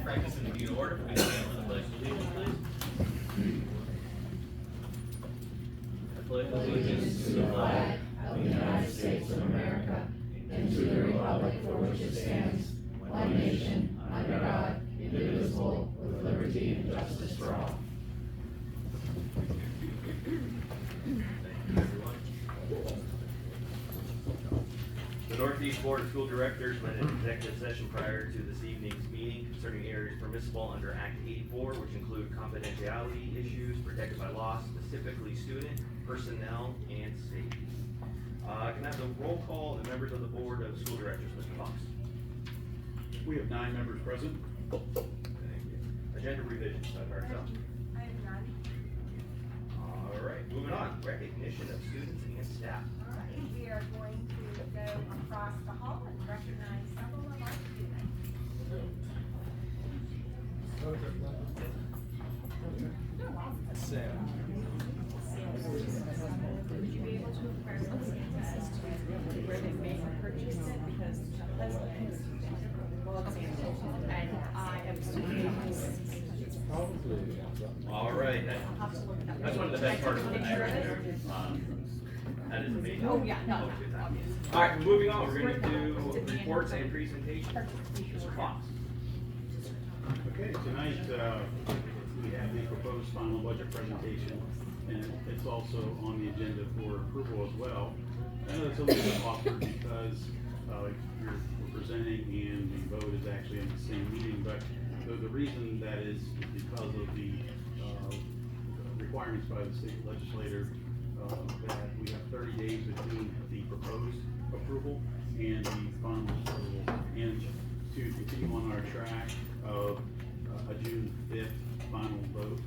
Practice in the meeting order. Please stand for the pledge of allegiance, please. I pledge Allegiance to the flag of the United States of America and to the republic for which it stands, one nation, under God, indivisible, with liberty and justice for all. Thank you, everyone. The Northeast Board of School Directors met in executive session prior to this evening's meeting concerning areas permissible under Act 84, which include confidentiality issues protected by law, specifically student, personnel, and safety. Can I have the roll call of the members of the Board of School Directors, Mr. Fox? We have 9 members present. Thank you. Agenda revisions, Dr. Hartzell. I have none. All right, moving on. Recognition of students and staff. All right, we are going to go across the hall and recognize several of our students. Would you be able to express those as to where they may have purchased it? Because the husband is, and I am a student. All right, that's one of the best parts of the night right there. That is amazing. Oh, yeah, no, Always a good time. obviously. All right, moving on, we're going to do reports and presentations. Mr. Fox. Okay, tonight we have the proposed final budget presentation, and it's also on the agenda for approval as well. I know it's a little bit awkward because we're presenting and the vote is actually in the same meeting, but the reason that is because of the requirements by the state legislator that we have 30 days between the proposed approval and the final approval, and to continue on our track of a June 5th final vote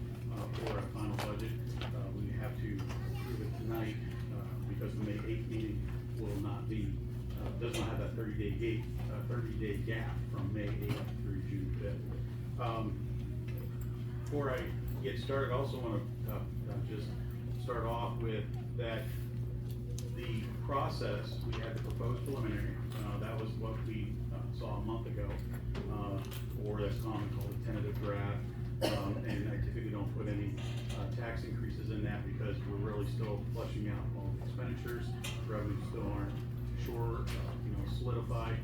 for our final budget. We have to approve it tonight because the May 8th meeting will not be, does not have that 30-day gap from May 8th through June 5th. Before I get started, I also want to just start off with that the process, we had the proposed preliminary, that was what we saw a month ago, or that's commonly called a tentative draft, and I typically don't put any tax increases in that because we're really still flushing out all the expenditures, revenues still aren't sure, solidified,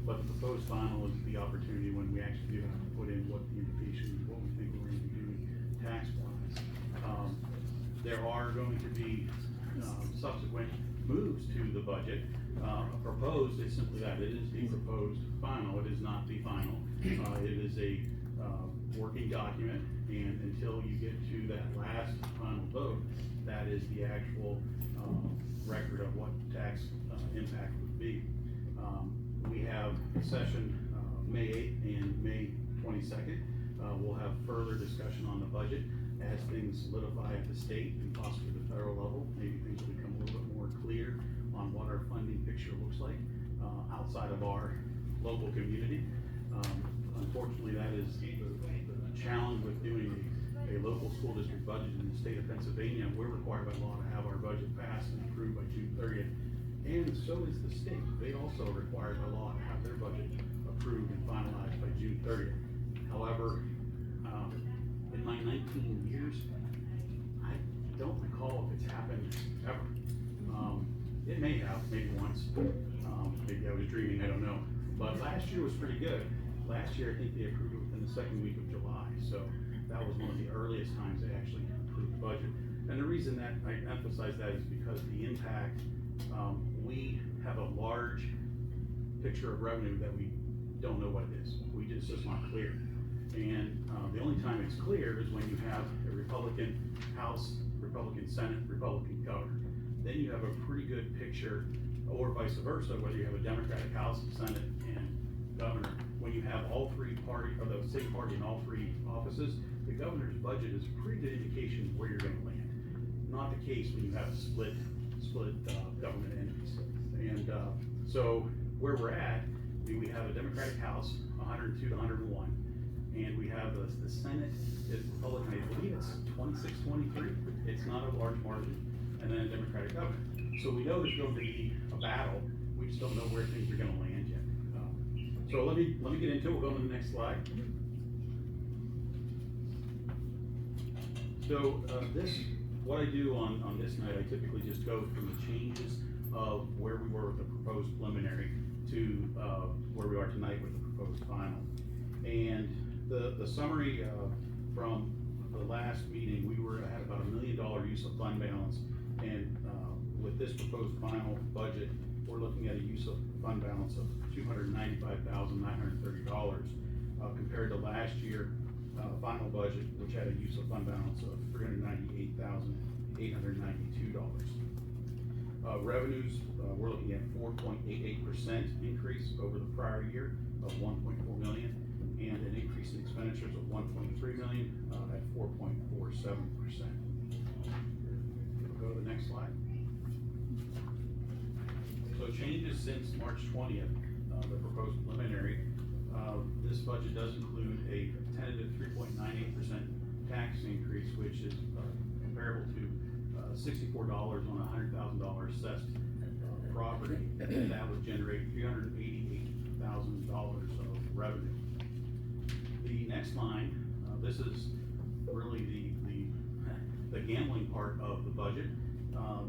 but the proposed final is the opportunity when we actually do have to put in what the indication, what we think we're going to be doing tax-wise. There are going to be subsequent moves to the budget. Proposed is simply that, it is the proposed final, it is not the final. It is a working document, and until you get to that last final vote, that is the actual record of what tax impact would be. We have a session May 8th and May 22nd. We'll have further discussion on the budget as things solidify at the state and possibly the federal level. Maybe things will become a little bit more clear on what our funding picture looks like outside of our local community. Unfortunately, that is the challenge with doing a local school district budget in the state of Pennsylvania. We're required by law to have our budget passed and approved by June 30th. And so is the state. They also are required by law to have their budget approved and finalized by June 30th. However, in my 19 years, I don't recall if it's happened ever. It may have, maybe once. Maybe I was dreaming, I don't know. But last year was pretty good. Last year, I think they approved it within the second week of July. So that was one of the earliest times they actually approved the budget. And the reason that I emphasize that is because the impact, we have a large picture of revenue that we don't know what it is. It's just not clear. And the only time it's clear is when you have a Republican House, Republican Senate, Republican governor. Then you have a pretty good picture, or vice versa, whether you have a Democratic House, Senate, and governor. When you have all three party, or the same party in all three offices, the governor's budget is a pretty good indication of where you're going to land. Not the case when you have split government entities. And so where we're at, we have a Democratic House, 102 to 101. And we have the Senate is Republican, I believe it's 26-23. It's not a large margin, and then a Democratic governor. So we know there's going to be a battle. We just don't know where things are going to land yet. So let me get into it, we'll go to the next slide. So, what I do on this night, I typically just go from the changes of where we were with the proposed preliminary to, where we are tonight with the proposed final. And the summary, from the last meeting, we had about $1 million use of fund balance, and, with this proposed final budget, we're looking at a use of fund balance of $295,930, compared to last year, final budget, which had a use of fund balance of $398,892. Revenues, we're looking at 4.88% increase over the prior year of 1.4 million, and an increase in expenditures of 1.3 million at 4.47%. Go to the next slide. So changes since March 20th, the proposed preliminary. This budget does include a tentative 3.98% tax increase, which is comparable to $64 on a $100,000 assessed property. And that would generate $388,000 of revenue. The next line, this is really the gambling part of the budget.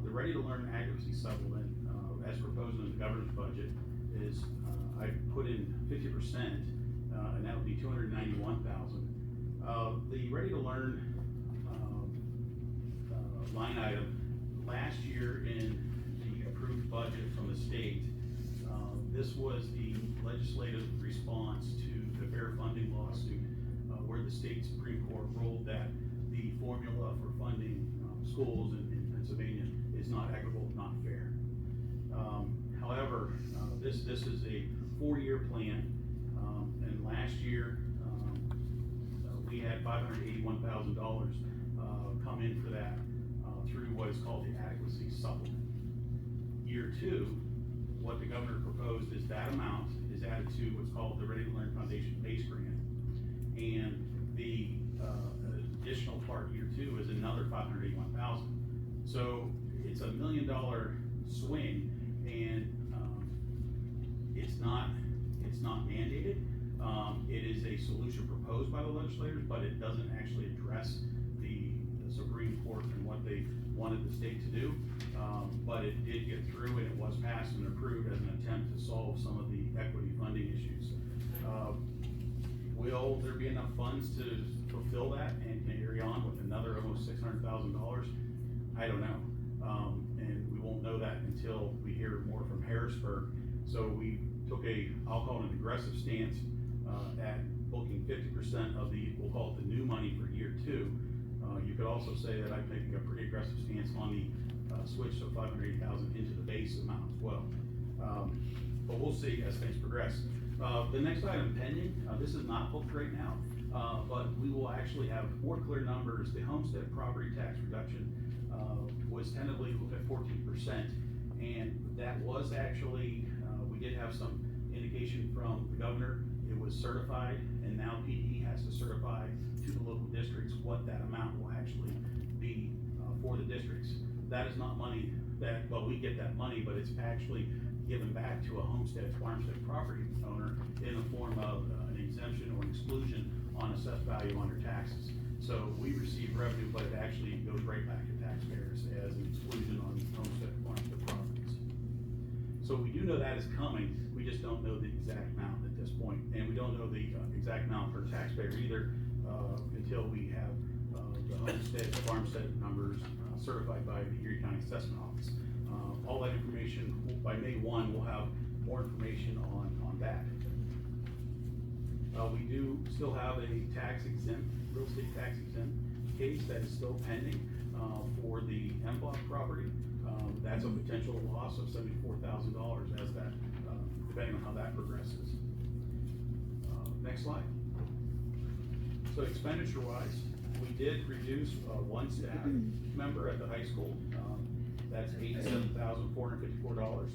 The Ready to Learn Advocacy Supplement, as proposed in the governor's budget, is I put in 50%, and that would be $291,000. The Ready to Learn line item last year in the approved budget from the state, this was the legislative response to the fair funding lawsuit, where the state Supreme Court ruled that the formula for funding schools in Pennsylvania is not equitable, not fair. However, this is a 4-year plan, and last year we had $581,000 come in for that through what is called the adequacy supplement. Year 2, what the governor proposed is that amount is added to what's called the Ready to Learn Foundation base grant, and the additional part, year 2, is another $581,000. So it's $1 million swing, and it's not mandated. It is a solution proposed by the legislators, but it doesn't actually address the Supreme Court and what they wanted the state to do. But it did get through, and it was passed and approved as an attempt to solve some of the equity funding issues. Will there be enough funds to fulfill that and carry on with another almost $600,000? I don't know. And we won't know that until we hear more from Harrisburg. So we took I'll call it an aggressive stance at booking 50% of we'll call it the new money for year 2. You could also say that I'm taking a pretty aggressive stance on the switch of $580,000 into the base amount as well. But we'll see as things progress. The next item pending, this is not booked right now, but we will actually have more clear numbers. The homestead property tax reduction was tentatively looked at 14%, and that was actually, we did have some indication from the governor. It was certified, and now PD has to certify to the local districts what that amount will actually be for the districts. That is not money well, we get that money, but it's actually given back to a farmstead property owner in the form of an exemption or an exclusion on assessed value under taxes. So we receive revenue, but it actually goes right back to taxpayers as an exclusion on homestead farmstead properties. So we do know that is coming. We just don't know the exact amount at this point, and we don't know the exact amount per taxpayer either until we have the homestead, farmstead numbers certified by the Erie County Assessment Office. All that information, by May 1, we'll have more information on that. We do still have a real estate tax exempt case that is still pending for the M-Block property. That's a potential loss of $74,000 as that, depending on how that progresses. Next slide. So expenditure-wise, we did reduce one staff member at the high school. That's $87,454.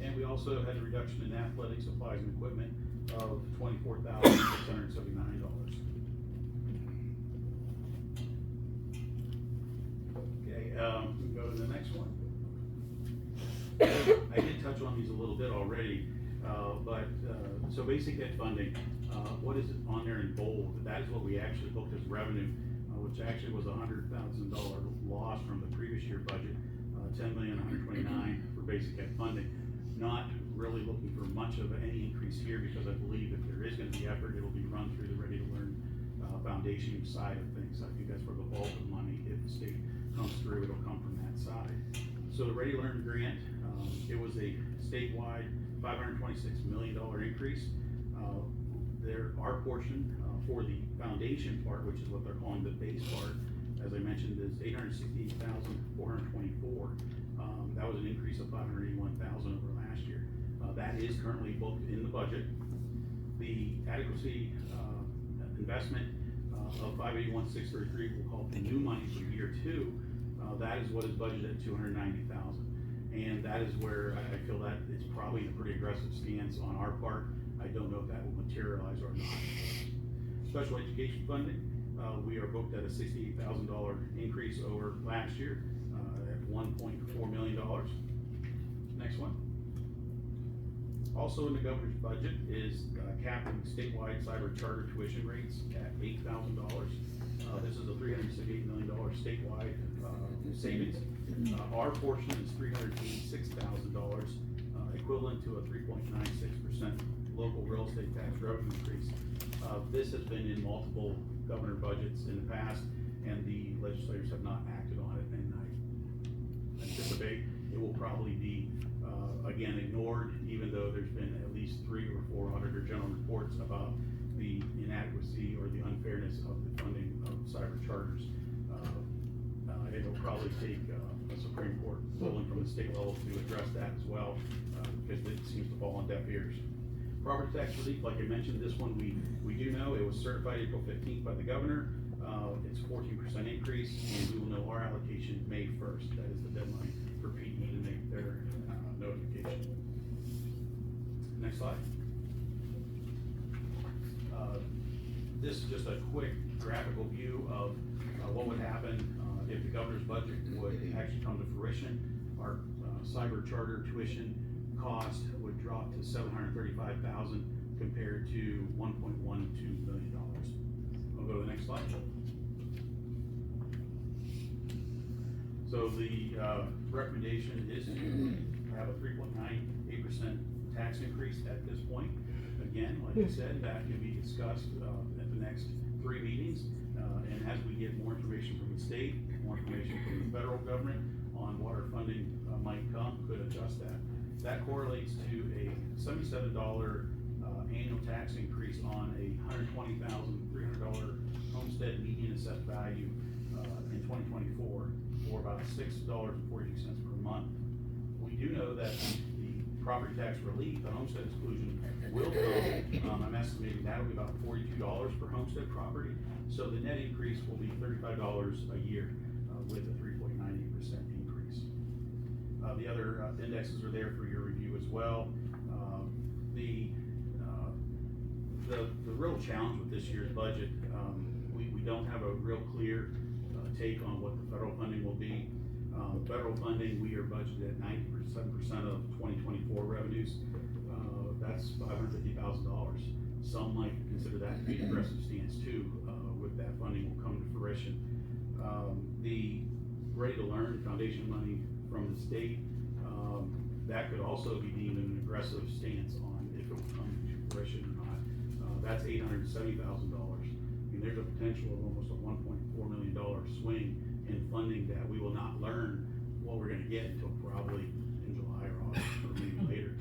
And we also had a reduction in athletic supplies and equipment of $24,679. Okay, we can go to the next one. I did touch on these a little bit already. So basic ed funding, what is on there in bold? That is what we actually booked as revenue, which actually was $100,000 loss from the previous year budget, $10,129,000 for basic ed funding. Not really looking for much of any increase here, because I believe if there is gonna be effort, it'll be run through the Ready to Learn foundation side of things. I think that's where the bulk of money, if the state comes through, it'll come from that side. So the Ready to Learn grant, it was a statewide $526 million increase. Our portion for the foundation part, which is what they're calling the base part, as I mentioned, is $868,424. That was an increase of $581,000 over last year. That is currently booked in the budget. The adequacy investment of $581,633, we'll call it the new money for year 2. That is what is budgeted at $290,000. And that is where I feel that it's probably a pretty aggressive stance on our part. I don't know if that will materialize or not. Special education funding, we are booked at a $68,000 increase over last year at $1.4 million. Next one. Also in the governor's budget is capping statewide cyber charter tuition rates at $8,000. This is a $368 million statewide savings. Our portion is $386,000, equivalent to a 3.96% local real estate tax revenue increase. This has been in multiple governor budgets in the past, and the legislators have not acted on it, and I anticipate it will probably be again ignored, even though there's been at least 3 or 4 Auditor General reports about the inadequacy or the unfairness of the funding of cyber charters. It'll probably take a Supreme Court ruling from the state level to address that as well, because it seems to fall on deaf ears. Property tax relief, like I mentioned, this one we do know, it was certified April 15th by the governor. It's 14% increase, and we will know our allocation May 1st. That is the deadline for PE to make their notification. Next slide. This is just a quick graphical view of what would happen if the governor's budget would actually come to fruition. Our cyber charter tuition cost would drop to $735,000 compared to $1.12 million. I'll go to the next slide. So the recommendation is to have a 3.98% tax increase at this point. Again, like I said, that can be discussed at the next 3 meetings. And as we get more information from the state, more information from the federal government on what our funding might come, could adjust that. That correlates to a $77 annual tax increase on a $120,300 homestead median assessed value in 2024, for about $6.42 per month. We do know that the property tax relief, the homestead exclusion, will come. I'm estimating that'll be about $42 per homestead property. So the net increase will be $35 a year with a 3.98% increase. The other indexes are there for your review as well. The real challenge with this year's budget, we don't have a real clear take on what the federal funding will be. Federal funding, we are budgeted at 97% of 2024 revenues. That's $550,000. Some might consider that to be an aggressive stance too, with that funding will come to fruition. The Ready to Learn foundation money from the state, that could also be deemed an aggressive stance on if it will come to fruition or not. That's $870,000. I mean, there's a potential of almost a $1.4 million swing in funding that we will not learn what we're going to get until probably in July or August or maybe later.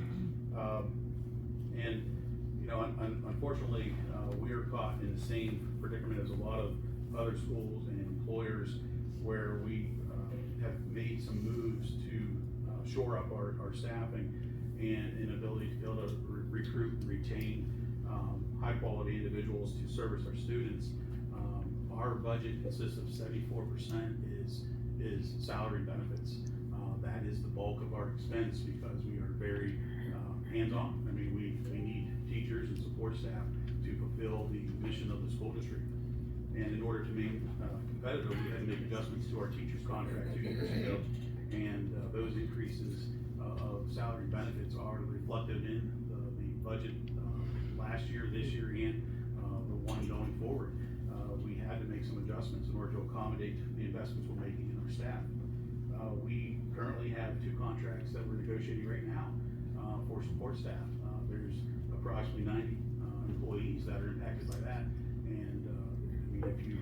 And you know, unfortunately, we are caught in the same predicament as a lot of other schools and employers, where we have made some moves to shore up our staffing and an ability to be able to recruit and retain high quality individuals to service our students. Our budget consists of 74% is salary benefits. That is the bulk of our expense because we are very hands-on. I mean, we need teachers and support staff to fulfill the mission of the school district. And in order to be competitive, we had to make adjustments to our teachers' contract 2 years ago. And those increases of salary benefits are reflected in the budget, last year, this year, and, the one going forward, we had to make some adjustments in order to accommodate the investments we're making in our staff. We currently have 2 contracts that we're negotiating right now, for support staff. There's approximately 90, employees that are impacted by that. And, I mean, if you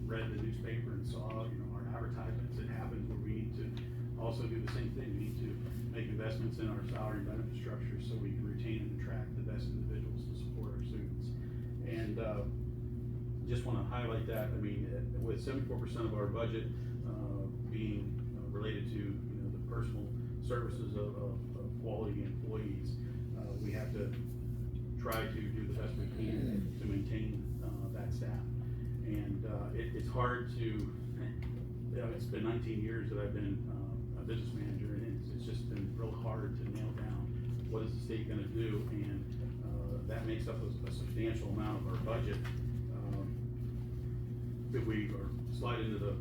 read the newspaper and saw, you know, our advertisements, it happens where we need to also do the same thing. We need to make investments in our salary and benefit structure so we can retain and attract the best individuals to support our students. And, just wanna highlight that, I mean, with 74% of our budget, being related to, you know, the personal services of quality employees, we have to try to do the best we can to maintain, that staff. And, it's hard to, you know, it's been 19 years that I've been, a business manager, and it's just been real hard to nail down what is the state gonna do, and, that makes up a substantial amount of our budget. If we slide into the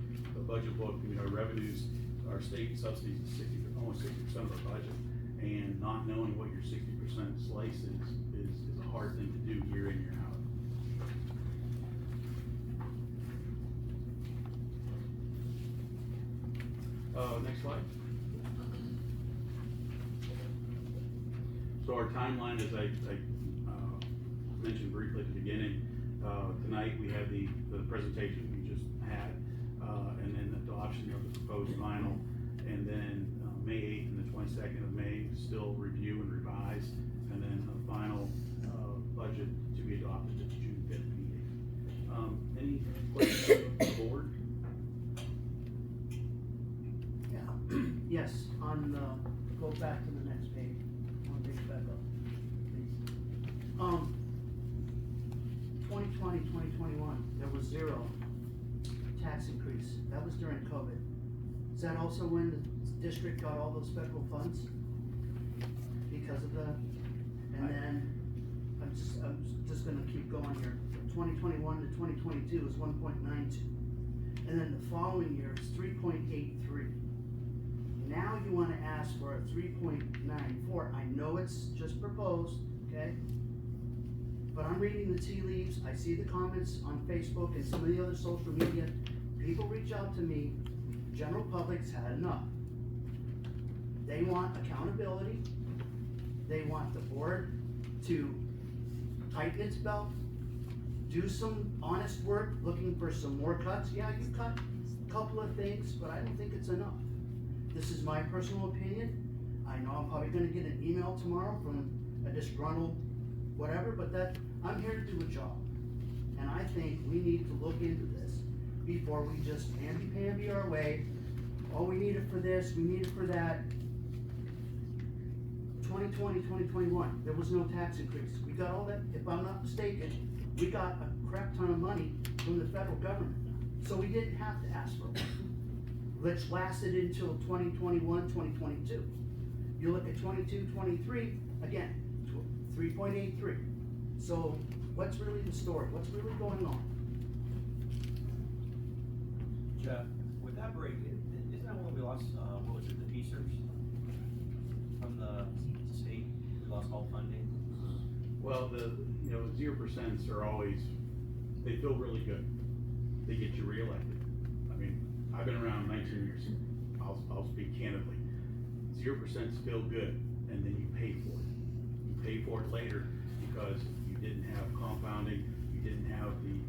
budget book, I mean, our revenues, our state subsidies is almost 60% of our budget, and not knowing what your 60% slice is a hard thing to do year in, year out. Next slide. So our timeline, as I mentioned briefly at the beginning, tonight we have the presentation we just had, and then the adoption of the proposed final, and then May 8th and the 22nd of May, still review and revise, and then a final budget to be adopted at the June 5th meeting. Any questions from the board? Yeah. Yes, go back to the next page, one page back up, please. 2020, 2021, there was 0 tax increase. That was during COVID. Is that also when the district got all those federal funds? Because of the, and then, I'm just gonna keep going here. 2021 to 2022 is 1.92. And then the following year is 3.83. Now you wanna ask for a 3.94. I know it's just proposed, okay? But I'm reading the tea leaves, I see the comments on Facebook and some of the other social media. People reach out to me, general public's had enough. They want accountability, they want the board to tighten its belt, do some honest work, looking for some more cuts. Yeah, you cut a couple of things, but I don't think it's enough. This is my personal opinion. I know I'm probably gonna get an email tomorrow from a disgruntled whatever, but I'm here to do a job. And I think we need to look into this before we just pamby our way. Oh, we need it for this, we need it for that. 2020, 2021, there was no tax increase. We got all that, if I'm not mistaken, we got a crap ton of money from the federal government. So we didn't have to ask for it, which lasted until 2021, 2022. You look at 22, 23, again, 3.83. So what's really the story? What's really going on? Jeff, with that break, isn't that when we lost, what was it, the PSERS from the state? We lost all funding? Well, you know, 0% are always, they feel really good. They get you reelected. I mean, I've been around 19 years. I'll speak candidly. 0% feel good, and then you pay for it. You pay for it later because you didn't have compounding, you didn't have the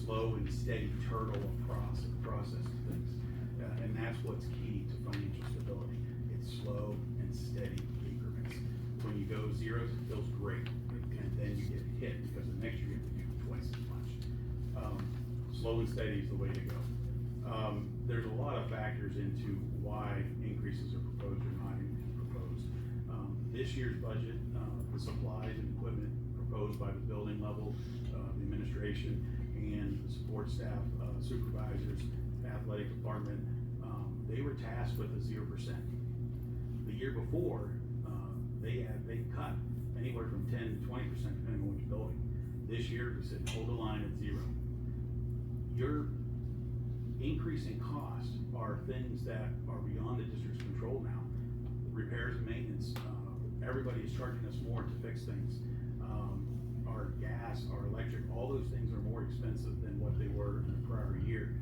slow and steady turtle of process to things. And that's what's key to financial stability. It's slow and steady increments. When you go zeros, it feels great, and then you get hit because the next year you have to do twice as much. Slow and steady is the way to go. There's a lot of factors into why increases are proposed or not proposed. This year's budget, the supplies and equipment proposed by the building level, the administration, and the support staff, supervisors, athletic department, they were tasked with a 0%. The year before, they cut anywhere from 10 to 20% depending on which building. This year, we said hold the line at 0. Your increase in costs are things that are beyond the district's control now. Repairs and maintenance, everybody is charging us more to fix things. Our gas, our electric, all those things are more expensive than what they were in the prior year.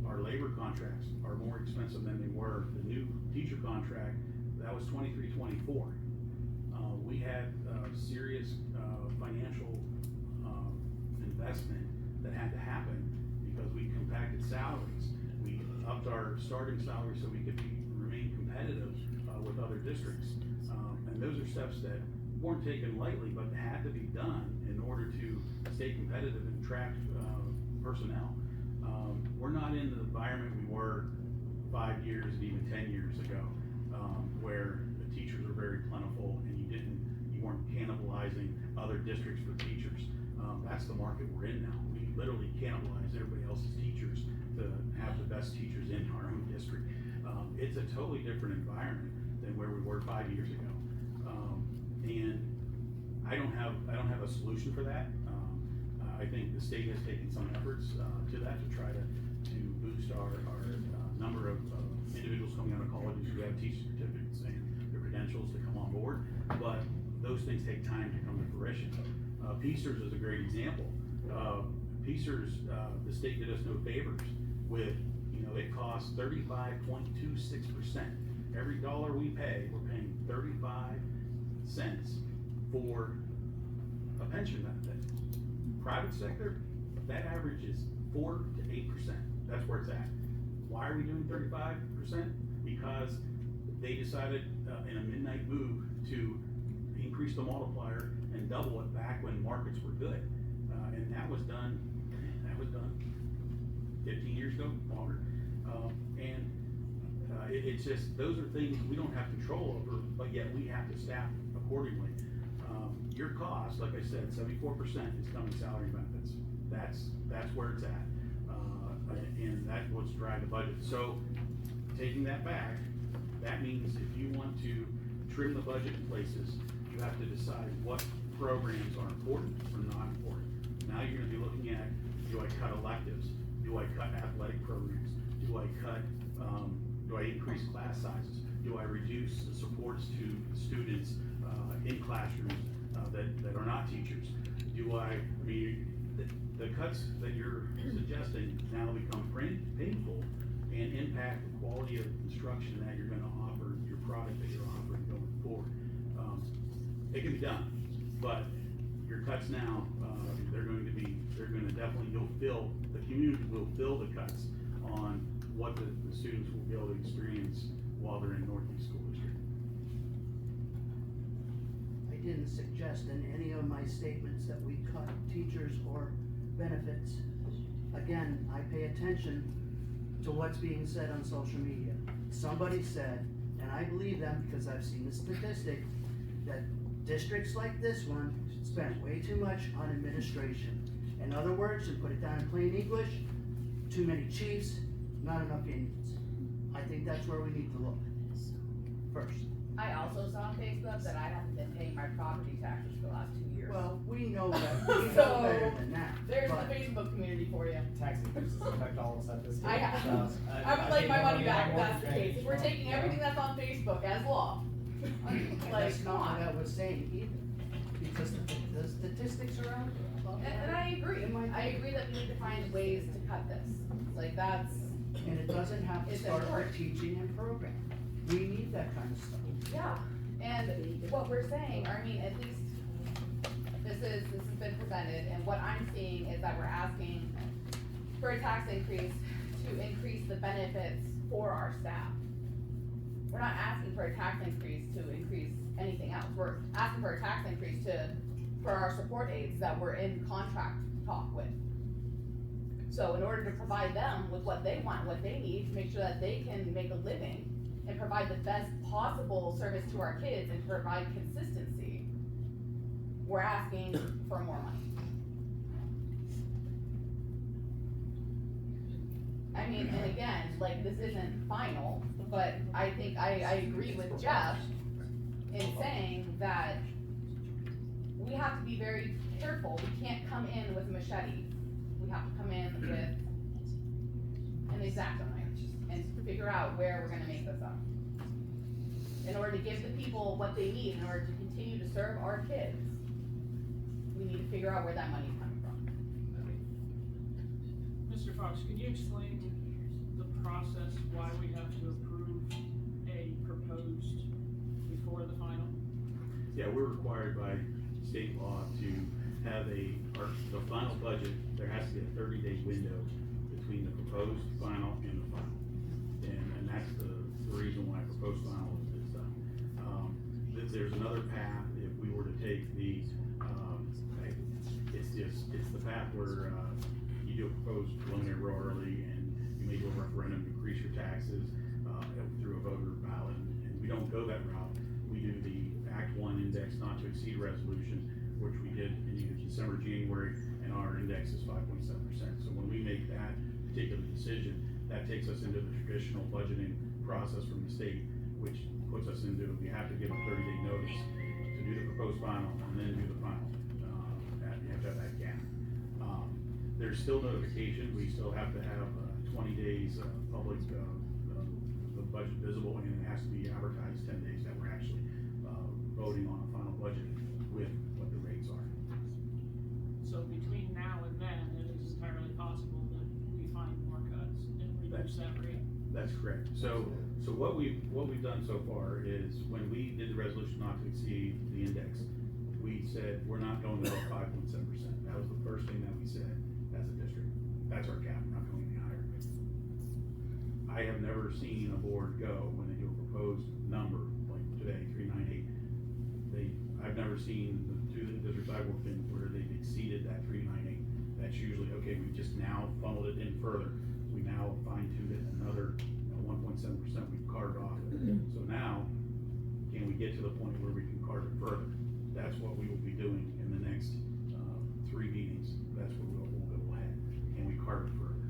Our labor contracts are more expensive than they were. The new teacher contract, that was 23-24. We had serious financial investment that had to happen because we compacted salaries. We upped our starting salary so we could remain competitive with other districts. And those are steps that weren't taken lightly, but had to be done in order to stay competitive and attract personnel. We're not in the environment we were 5 years and even 10 years ago, where the teachers were very plentiful and you weren't cannibalizing other districts for teachers. That's the market we're in now. We literally cannibalize everybody else's teachers to have the best teachers in our own district. It's a totally different environment than where we were 5 years ago. And I don't have a solution for that. I think the state has taken some efforts to that to try to boost our number of individuals coming out of colleges who have teaching certificates and their credentials to come on board. But those things take time to come to fruition. PSERS is a great example. PSERS, the state did us no favors with, it costs 35.26%. Every dollar we pay, we're paying 35 cents for a pension benefit. Private sector, that average is 4 to 8%. That's where it's at. Why are we doing 35%? Because they decided in a midnight move to increase the multiplier and double it back when markets were good. And that was done 15 years ago, longer. It's just, those are things we don't have control over, but yet we have to staff accordingly. Your cost, like I said, 74% is coming salary benefits. That's where it's at. And that's what's driving the budget. So taking that back, that means if you want to trim the budget in places, you have to decide what programs are important or not important. Now you're gonna be looking at, do I cut electives? Do I cut athletic programs? Do I increase class sizes? Do I reduce the supports to students in classrooms that are not teachers? The cuts that you're suggesting now become painful and impact the quality of instruction that you're gonna offer, your product that you're offering going forward. It can be done, but your cuts now, they're gonna definitely, the community will feel the cuts on what the students will be able to experience while they're in Northeast School District. I didn't suggest in any of my statements that we cut teachers or benefits. Again, I pay attention to what's being said on social media. Somebody said, and I believe them because I've seen the statistic, that districts like this one spend way too much on administration. In other words, to put it down in plain English, too many chiefs, not enough Indians. I think that's where we need to look first. I also saw on Facebook that I haven't been paying my property taxes for the last 2 years. Well, we know that, we know So, better than that. There's but the Facebook community for you. Tax increases affect all of us at this stage. I would like my money back if that's the case. If we're taking everything that's on Facebook as law. And Like, that's come not what on. I was saying either, because the statistics are out there. about And that. I agree. I agree that we need to find ways to cut this. Like that's, And it doesn't have to It's start with important. teaching and programming. We need that kind of stuff. yeah. And what we're saying, or I mean, at least this has been presented, and what I'm seeing is that we're asking for a tax increase to increase the benefits for our staff. We're not asking for a tax increase to increase anything else. We're asking for a tax increase for our support aides that we're in contract talk with. So in order to provide them with what they want, what they need, to make sure that they can make a living and provide the best possible service to our kids and provide consistency, we're asking for more money. I mean, and again, like, this isn't final, but I think I agree with Jeff in saying that we have to be very careful. We can't come in with a machete. We have to come in with an X-Acto knife and figure out where we're gonna make this up. in order to give the people what they need, in order to continue to serve our kids, we need to figure out where that money's coming from. Mr. Fox, can you explain the process, why we have to approve a proposed before the final? Yeah, we're required by state law to have the final budget, there has to be a 30-day window between the proposed final and the final. And that's the reason why proposed final is done. There's another path, if we were to take the, it's the path where, you do a proposed preliminary real early and you may do a referendum to increase your taxes, through a voter ballot, and we don't go that route. We do the Act 1 index not to exceed resolution, which we did in either December, January, and our index is 5.7%. So when we make that particular decision, that takes us into the traditional budgeting process from the state, which puts us into, we have to give a 30-day notice to do the proposed final and then do the final. You have to have that gap. There's still notification, we still have to have 20 days public, the budget visible, and it has to be advertised 10 days that we're actually voting on a final budget with what the rates are. So between now and then, it is entirely possible that we find more cuts and reduce that rate. That's correct. So what we've done so far is when we did the resolution not to exceed the index, we said we're not going above 5.7%. That was the first thing that we said as a district. That's our cap, we're not going any higher. I have never seen a board go when they do a proposed number, like today, 398. I've never seen the two districts I've worked in where they've exceeded that 398. That's usually, okay, we've just now funneled it in further. We now fine-tuned it another 1.7%, we've carved off it. So now, can we get to the point where we can carve it further? That's what we will be doing in the next 3 meetings. That's where we'll head. Can we carve it further?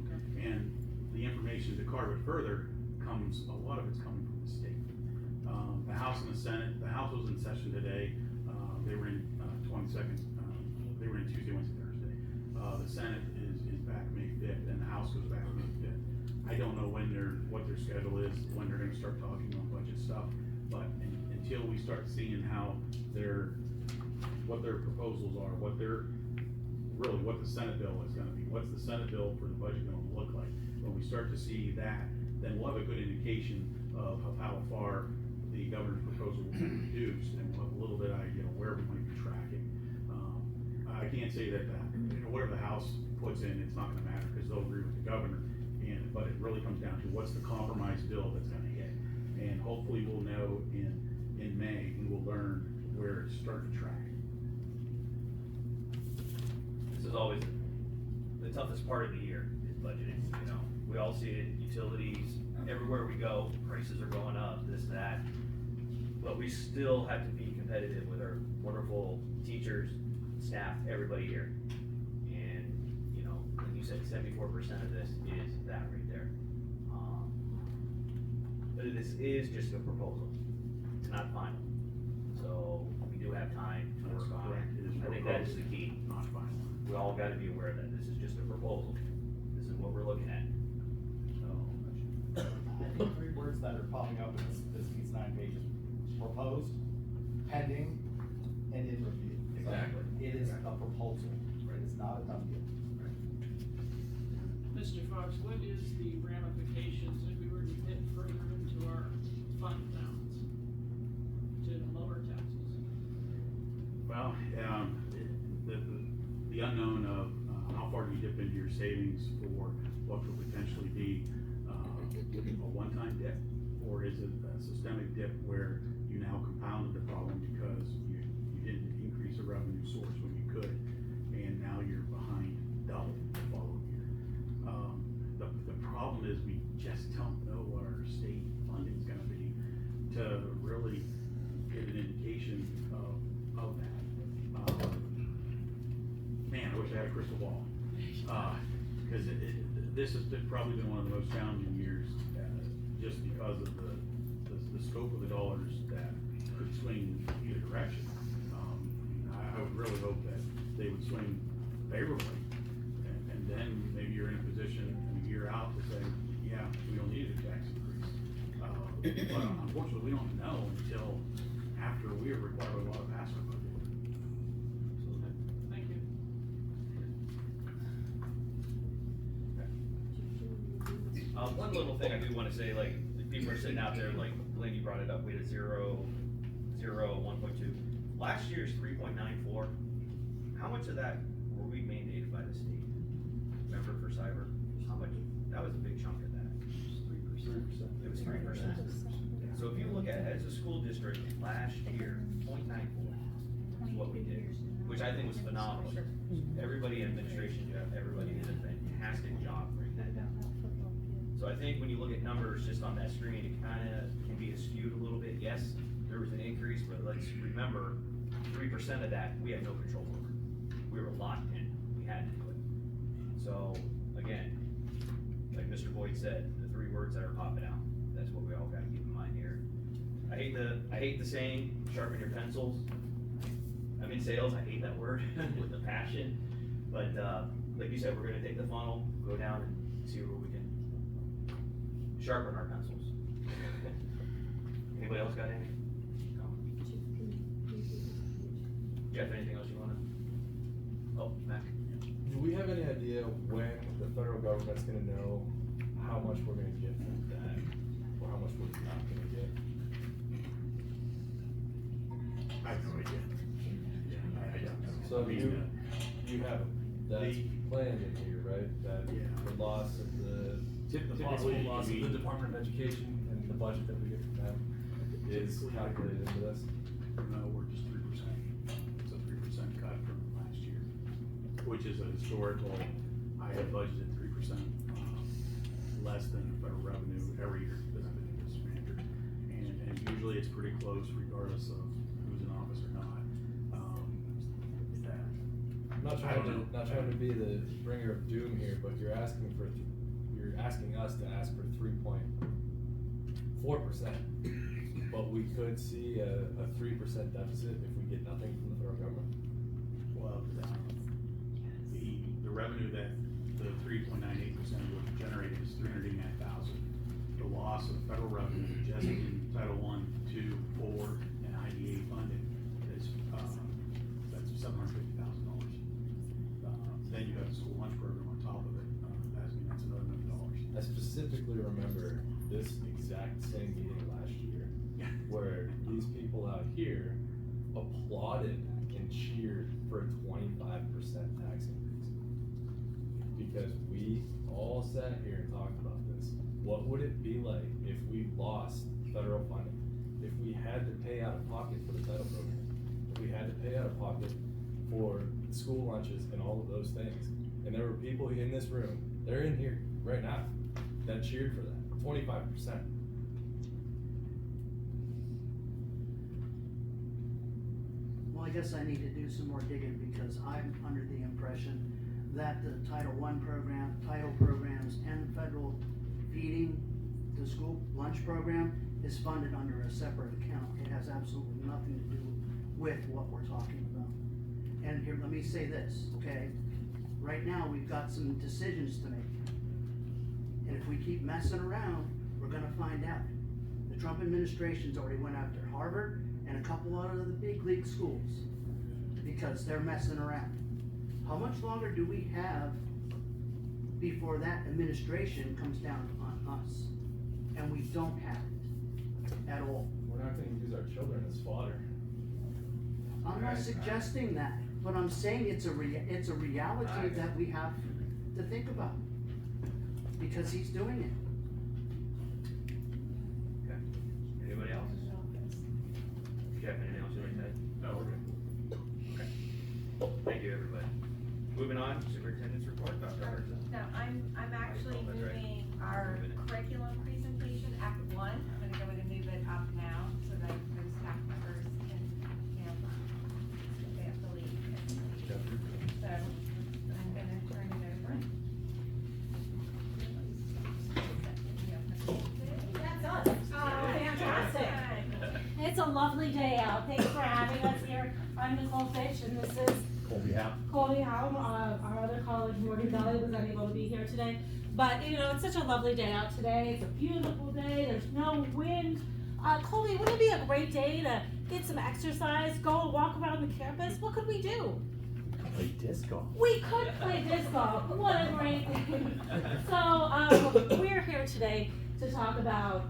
Okay. And the information to carve it further a lot of it's coming from the state. The House and the Senate, the House was in session today. They were in 22nd, they were in Tuesday, Wednesday, Thursday. The Senate is back May 5th and the House goes back May 5th. I don't know what their schedule is, when they're gonna start talking on budget stuff, but until we start seeing how what their proposals are, what the Senate bill is gonna be, what's the Senate bill for the budget gonna look like. When we start to see that, then we'll have a good indication of how far the governor's proposal will be reduced, and we'll have a little bit idea of where we might be tracking. I can't say that whatever the House puts in, it's not gonna matter, because they'll agree with the governor, but it really comes down to what's the compromise bill that's gonna hit. And hopefully we'll know in May, we will learn where it's starting to track. This is always the toughest part of the year, is budgeting, you know. We all see it, utilities, everywhere we go, prices are going up, this, that. But we still have to be competitive with our wonderful teachers, staff, everybody here. And, you know, like you said, 74% of this is that right there. But this is just a proposal, it's not final. So we do have time to work on it. I think that is the key. Not final. We all gotta be aware that this is just a proposal. This is what we're looking at. So, I think 3 words that are popping up in this piece 9 pages: proposed, pending, and in review. So Exactly. it is a proposal, it is not a done deal. Mr. Fox, what is the ramifications if we were to dip further into our fund balance to lower taxes? Well, the unknown of how far do you dip into your savings for what could potentially be a one-time dip, or is it a systemic dip where you now compounded the problem because you didn't increase a revenue source when you could, and now you're behind double the following year. The problem is we just don't know what our state funding's gonna be to really get an indication of that. Man, I wish I had a crystal ball. Because this has probably been one of the most challenging years, just because of the scope of the dollars that could swing either direction. I would really hope that they would swing favorably, and then maybe you're in a position a year out to say, yeah, we don't need a tax increase. But unfortunately, we don't know until after we are required by law to pass our budget. Thank you. One little thing I do wanna say, like, people are sitting out there, like, Lynn, you brought it up, we had a 1.2. Last year's 3.94, how much of that were we mandated by the state? Remember for cyber? How much? That was a big chunk of that. 3%. It was 3%. So if you look at, as a school district, last year, 0.94 is what we did, which I think was phenomenal. Everybody in administration, everybody did a fantastic job bringing that down. So I think when you look at numbers just on that screen, it kinda can be skewed a little bit. Yes, there was an increase, but let's remember, 3% of that, we have no control over. We were locked in, we had to do it. So, again, like Mr. Boyd said, the 3 words that are popping out, that's what we all gotta keep in mind here. I hate the saying, sharpen your pencils. I'm in sales, I hate that word with a passion, but, like you said, we're gonna take the funnel, go down and see where we can sharpen our pencils. Anybody else got anything? No? Jeff, anything else you wanna? Oh, Mac? Do we have any idea when the federal government's gonna know how much we're gonna get from that, or how much we're not gonna get? I have no idea. Yeah, I don't know. So you have, that's planned in here, right? That Yeah. the loss of the possible Typically, loss of the Department of Education and the budget that we get from them is calculated into this. No, we're just 3%. It's a 3% cut from last year, which is a historical. I have budgeted 3% less than federal revenue every year because I've been in this manager, and usually it's pretty close regardless of who's in office or not. I'm not trying to be the bringer of doom here, but you're asking us to ask for 3.4%. But we could see a 3% deficit if we get nothing from the federal government. Well, the revenue that the 3.98% would generate is 389,000. The loss of federal revenue just in Title I, II, IV, and IDA funding is, that's $750,000. Then you got the school lunch program on top of it, that's another $1 million. I specifically remember this exact same meeting last year, where these people out here applauded and cheered for a 25% tax increase. Because we all sat here and talked about this. What would it be like if we lost federal funding? If we had to pay out of pocket for the title program? If we had to pay out of pocket for school lunches and all of those things? And there were people in this room, they're in here right now, that cheered for that, 25%. Well, I guess I need to do some more digging because I'm under the impression that the Title I program, title programs, and the federal feeding to school lunch program is funded under a separate account. It has absolutely nothing to do with what we're talking about. And here, let me say this, okay? Right now, we've got some decisions to make. And if we keep messing around, we're gonna find out. The Trump administration's already went after Harvard and a couple out of the big league schools because they're messing around. How much longer do we have before that administration comes down on us? And we don't have it at all. We're not gonna use our children as fodder. I'm not suggesting that, but I'm saying it's a reality that we have to think about. Because he's doing it. Okay. Anybody else? Jeff, anything else you'd like to add? No, we're good. Okay. Thank you, everybody. Moving on, superintendent's report, Dr. Hartson. No, I'm actually moving our curriculum presentation, Act 1. I'm gonna go ahead and move it up now so that those staff members can, they have to leave. So I'm gonna turn it over. That's us. Oh, fantastic. It's a lovely day out. Thanks for having us here. I'm Nicole Fitch and this is Colby Howe. Colby Howe. Rome, our other college, Morgan Valley, was unable to be here today. But, you know, it's such a lovely day out today. It's a beautiful day. There's no wind. Colby, wouldn't it be a great day to get some exercise, go and walk around the campus? What could we do? Play disc golf. We could play disc golf. What a great thing. So, we're here today to talk about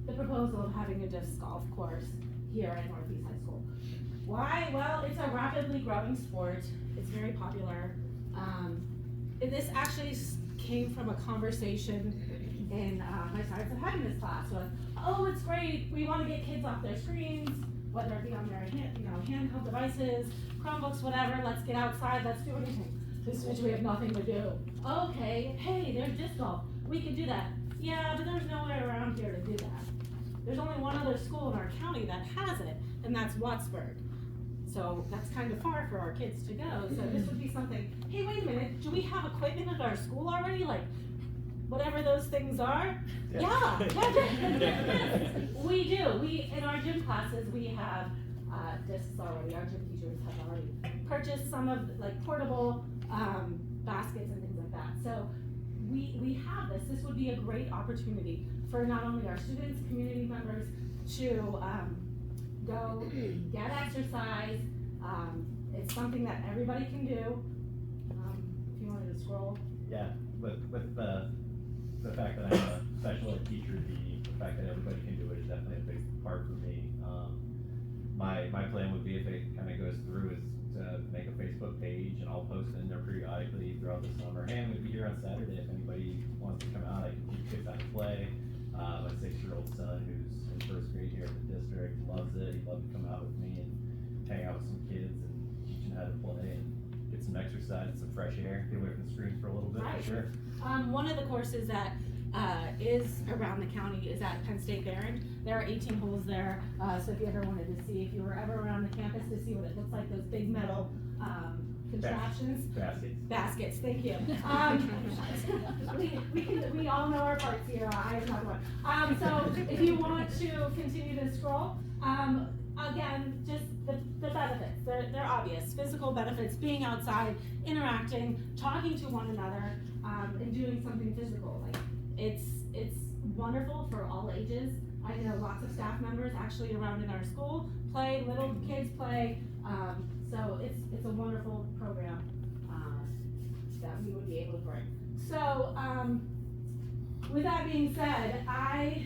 the proposal of having a disc golf course here at Northeast High School. Why? Well, it's a rapidly growing sport. It's very popular. And this actually came from a conversation in my science of happiness class. Was, oh, it's great. We want to get kids off their screens, whether it be on their handheld devices, Chromebooks, whatever. Let's get outside. Let's do anything. This is we have nothing to do. Okay. Hey, there's disc golf. We can do that. Yeah, but there's nowhere around here to do that. There's only one other school in our county that has it, and that's Wattsburg. So that's kind of far for our kids to go. So this would be something, hey, wait a minute, do we have equipment at our school already? Like, whatever those things are? Yeah. We do. In our gym classes, we have discs already. Our gym teachers have already purchased some of, like, portable baskets and things like that. So we have this. This would be a great opportunity for not only our students, community members to go get exercise. It's something that everybody can do. If you wanted to scroll. Yeah, with the fact that I'm a special ed teacher, the fact that everybody can do it is definitely a big part for me. My plan would be, if it kind of goes through, is to make a Facebook page, and I'll post in there periodically throughout the summer. Hey, I'm gonna be here on Saturday. If anybody wants to come out, I can teach kids how to play. My 6-year-old son, who's in first grade here at the district, loves it. He'd love to come out with me and hang out with some kids and teach them how to play and get some exercise, some fresh air, get away from the screens for a little bit, Right. for sure. One of the courses that is around the county is at Penn State Barron. There are 18 holes there, so if you ever wanted to see, if you were ever around the campus to see what it looks like, those big metal contraptions. Baskets, thank you. We all know our parts here, I am not one. So if you want to continue to scroll, again, just the benefits, they're obvious. Physical benefits, being outside, interacting, talking to one another, and doing something physical. Like, it's wonderful for all ages. I know lots of staff members actually around in our school play, little kids play, so it's a wonderful program that we would be able to bring. So, with that being said, I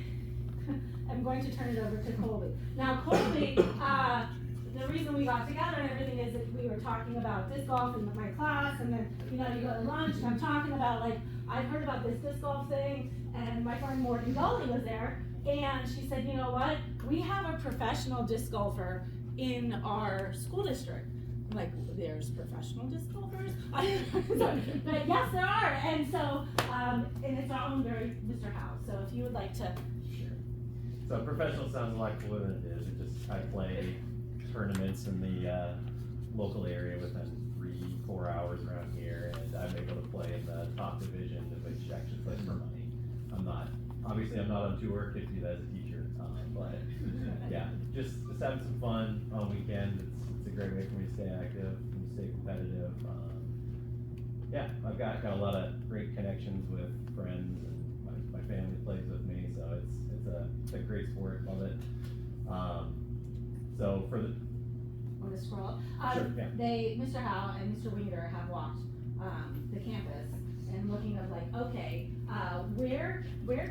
am going to turn it over to Colby. Now, Colby, the reason we got together and everything is that we were talking about disc golf in my class, and then, you know, you go to lunch, and I'm talking about, like, I've heard about this disc golf thing, and my friend Morgan Gully was there, and she said, you know what, we have a professional disc golfer in our school district. I'm like, there's professional disc golfers? But yes, there are, and so, and it's our own very Mr. Howe, so if you would like to. Sure. So professional sounds a lot cooler than it is. I play tournaments in the local area within 3-4 hours around here, and I'm able to play in the top division, which actually plays for money. Obviously I'm not on tour, could do that as a teacher, but yeah, just having some fun on weekends. It's a great way for me to stay active and stay competitive. Yeah, I've got a lot of great connections with friends, and my family plays with me, so it's a great sport, love it. So for the Want to scroll? Sure, yeah. Mr. Howe and Mr. Winger have walked the campus and looking at, like, okay, where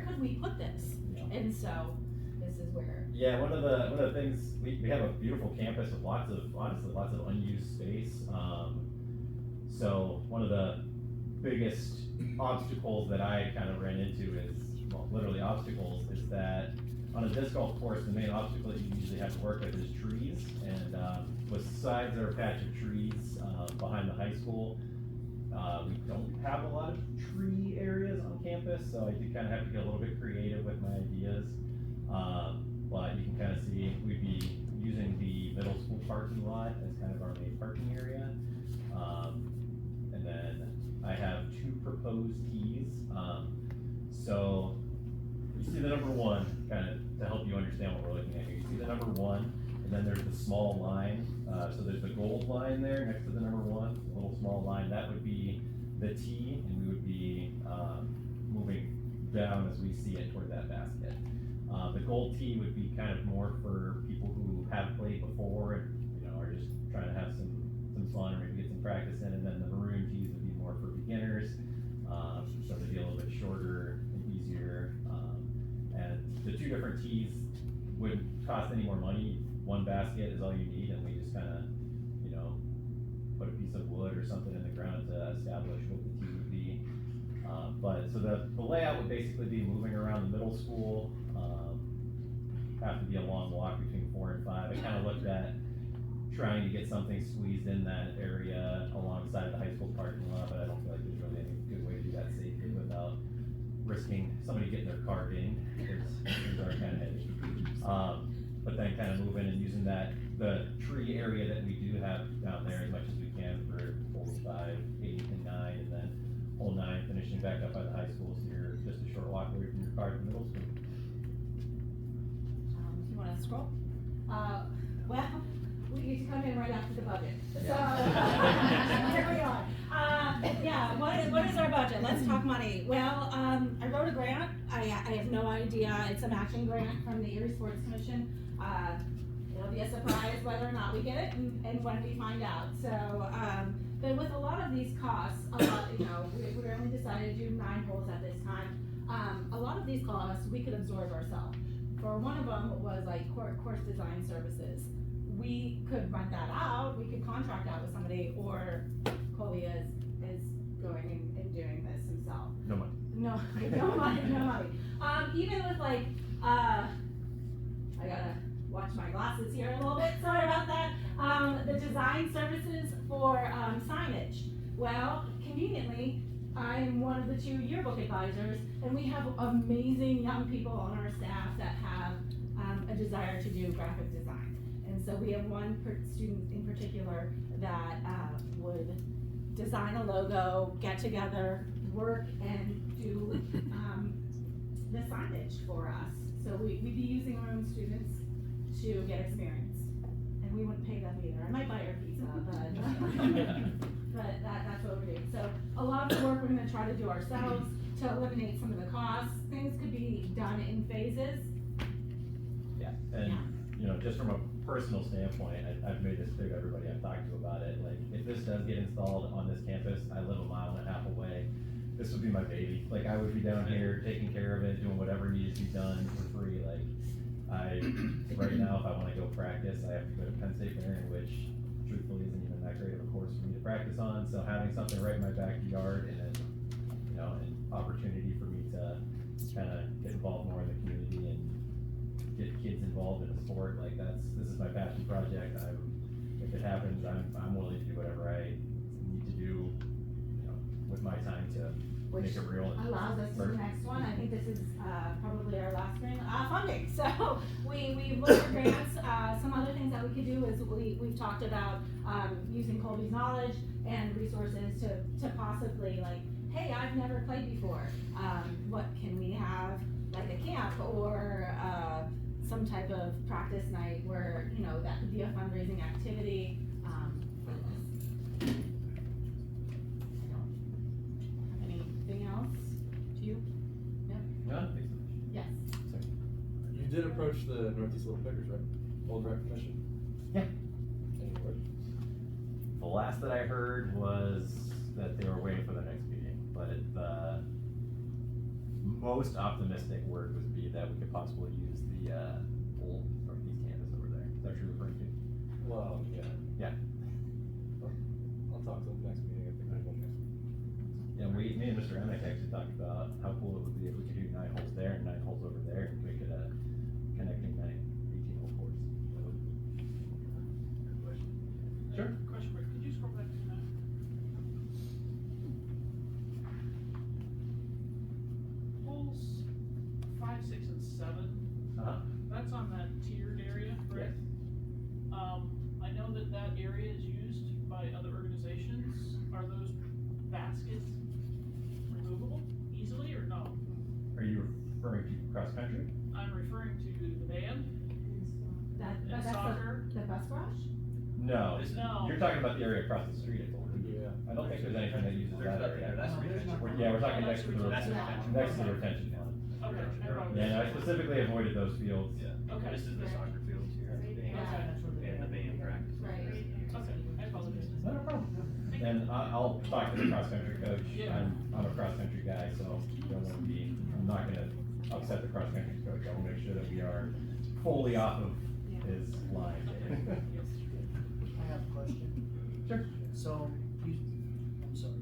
could we put this? Yeah. And so this is where. Yeah, one of the things, we have a beautiful campus with lots of unused space. So one of the biggest obstacles that I kind of ran into literally obstacles, is that on a disc golf course, the main obstacle that you usually have to work with is trees. And besides there are a patch of trees behind the high school, we don't have a lot of tree areas on campus, so I did kind of have to get a little bit creative with my ideas. But you can kind of see we'd be using the middle school parking lot as kind of our main parking area. And then I have 2 proposed tees. So you see the number 1, kind of to help you understand what we're looking at here. You see the number 1, and then there's the small line So there's the gold line there next to the number 1, a little small line, that would be the tee, and we would be, moving down as we see it toward that basket. The gold tee would be kind of more for people who have played before and, you know, are just trying to have some fun or maybe get some practice in, and then the maroon tees would be more for beginners, so they'd be a little bit shorter and easier. And the 2 different tees wouldn't cost any more money. 1 basket is all you need, and we just kind of, you know, put a piece of wood or something in the ground to establish what the tee would be. But so the layout would basically be moving around the middle school. Have to be a long walk between 4 and 5. I kind of looked at trying to get something squeezed in that area alongside the high school parking lot, but I don't feel like there's really any good way to do that safely without risking somebody getting their car dinged, because things are kind of heavy. But then kind of moving and using the tree area that we do have down there as much as we can for holes 5, 8, and 9, and then hole 9 finishing back up by the high school, so you're just a short walk away from your car to the middle school. You wanna scroll? Well, we get to come in right after the budget, so, here we are. Yeah, what is our budget? Let's talk money. Well, I wrote a grant, I have no idea, it's a matching grant from the Erie Sports Commission. It'll be a surprise whether or not we get it and when we find out, so, but with a lot of these costs, you know, we only decided to do 9 holes at this time. A lot of these costs, we could absorb ourselves. For one of them was like course design services. We could rent that out, we could contract out with somebody, or Colby is going and doing this himself. No money. No, no money, no money. Even with like, I gotta watch my glasses here a little bit, sorry about that. The design services for signage. Well, conveniently, I'm one of the 2 yearbook advisors, and we have amazing young people on our staff that have a desire to do graphic design. And so we have one student in particular that would design a logo, get together, work, and do the signage for us. So we'd be using our own students to get experience. And we wouldn't pay them either. I might buy her pizza, but that's what we're doing. So a lot of the work we're gonna try to do ourselves to eliminate some of the costs. Things could be done in phases. Yeah, and, you know, just from a personal standpoint, I've made this clear to everybody I've talked to about it. Like, if this does get installed on this campus, I live 1.5 miles away. This would be my baby. Like, I would be down here taking care of it, doing whatever needs to be done for free. Like, right now, if I wanna go practice, I have to go to Penn State Marion, which truthfully isn't even that great of a course for me to practice on. So having something right in my backyard and then, you know, an opportunity for me to kind of get involved more in the community and get kids involved in a sport, like this is my passion project. If it happens, I'm willing to do whatever I need to do, you know, with my time to make it real. Allows us to the next one. I think this is probably our last grant, funding. So we've looked at grants. Some other things that we could do is we've talked about using Colby's knowledge and resources to possibly, like, hey, I've never played before. What can we have, like a camp or some type of practice night where, you know, that could be a fundraising activity. I don't have anything else? Do you? No? No, I think so. Yes. You did approach the Northeast Little Pickers, right? Old Rec Commission? Yeah. Any word? The last that I heard was that they were waiting for the next meeting, but the most optimistic word would be that we could possibly use the old Northeast campus over there. Is that what you're referring to? Well, yeah. Yeah. I'll talk to them next meeting. I think I will next meeting. Yeah, me and Mr. Emick actually talked about how cool it would be if we could do 9 holes there and 9 holes over there and make it a connecting 18-hole course. Sure. Question for you, could you scroll back to that? Holes 5, 6, and 7, that's on that tiered area, right? Yes. I know that area is used by other organizations. Are those baskets removable easily or no? Are you referring to cross country? I'm referring to the band That's and soccer. the bus garage? No, across the street, I believe. Yeah. I don't think there's anything that uses There's that nothing area. there, that's retention. Yeah, we're talking Oh, next to the, that's retention. next to the retention pond. Okay, I probably- Yeah, no, I specifically avoided those fields. Yeah. Okay. This is the soccer fields here, and the band practice. Right. Okay, I apologize. No, no problem. And I'll talk to the cross-country coach. Yeah. I'm a cross-country guy, so I'm not gonna upset the cross-country coach. I will make sure that we are fully off of his line. I have a question. Sure. So, I'm sorry.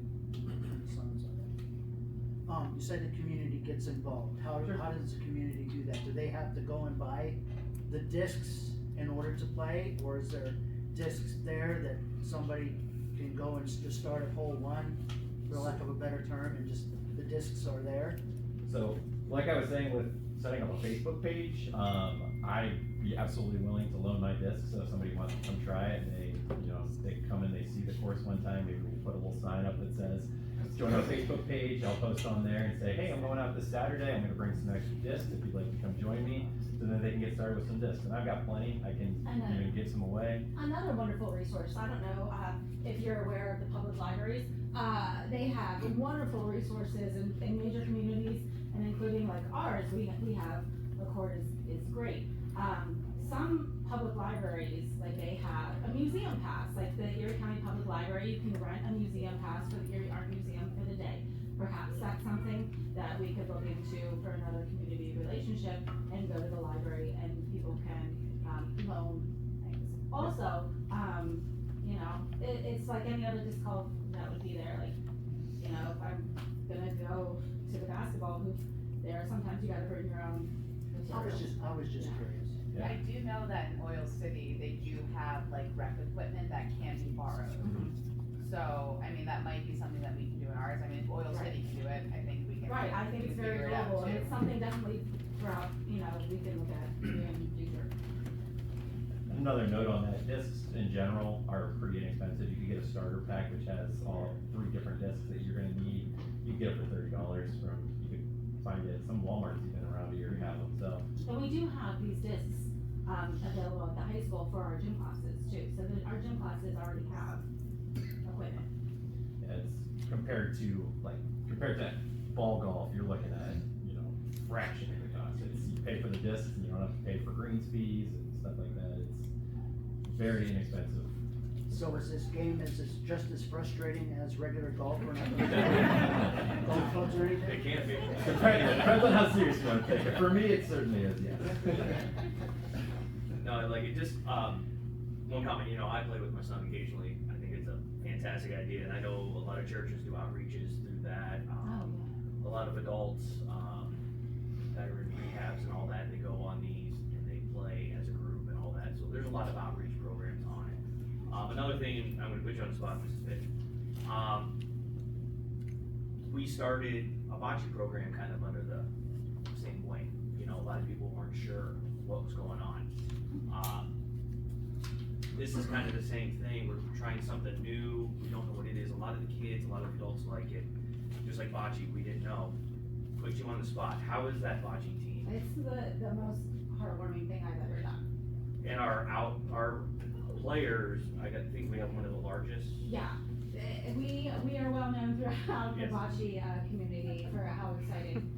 You said the community gets involved. How does the community do that? Do they have to go and buy the discs in order to play? Or is there discs there that somebody can go and just start at hole one, for lack of a better term, and just, the discs are there? So, like I was saying with setting up a Facebook page, I'd be absolutely willing to loan my disc, so if somebody wants to come try it, and they come and they see the course one time, maybe we'll put a little sign up that says, join our Facebook page, I'll post on there and say, hey, I'm going out this Saturday, I'm gonna bring some extra discs if you'd like to come join me, so then they can get started with some discs, and I've got plenty, I can even give some away. Another wonderful resource, I don't know, if you're aware of the public libraries, they have wonderful resources in major communities, and including like ours, we have, LaCourt is great. Some public libraries, like they have a museum pass, like the Erie County Public Library, you can rent a museum pass for the Erie Art Museum for the day. Perhaps that's something that we could look into for another community relationship and go to the library and people can, loan things. Also, it's like any other disc golf that would be there, like, if I'm gonna go to the basketball hoop, there, sometimes you gotta bring your own materials. I was just curious. Yeah. I do know that in Oil City, they do have like rec equipment that can be borrowed. So, I mean, that might be something that we can do in ours. I mean, if Oil City can do it, I think we can. Right, I think we it's can very figure it out, global, and too. it's something definitely throughout, we can look at in the future. Another note on that, discs in general are pretty inexpensive. You can get a starter pack which has all 3 different discs that you're gonna need. You can get it for $30 you could find it, some Walmart's even around here have them, so. And we do have these discs, available at the high school for our gym classes too, so that our gym classes already have equipment. It's compared to ball golf, you're looking at, fraction of the cost. You pay for the discs and you don't have to pay for greens fees and stuff like that. It's very inexpensive. So is this game, just as frustrating as regular golf or not? Golf clubs or anything? It can be. Depends on how serious you want to take it. For me, it certainly is, yes. No, like it just, one comment, I play with my son occasionally. I think it's a fantastic idea, and I know a lot of churches do outreaches through that. A lot of adults, that are in rehabs and all that, they go on these and they play as a group and all that. So there's a lot of outreach programs on it. Another thing, I'm gonna put you on the spot, Mrs. Fitch. We started a bocce program kind of under the same wing. A lot of people weren't sure what was going on. This is kind of the same thing. We're trying something new. We don't know what it is. A lot of the kids, a lot of adults like it. Just like bocce, we didn't know. Put you on the spot. How is that bocce team? It's the most heartwarming thing I've ever done. And our players, I think we have one of the largest. Yeah, we are well known throughout the Yes. bocce community for how exciting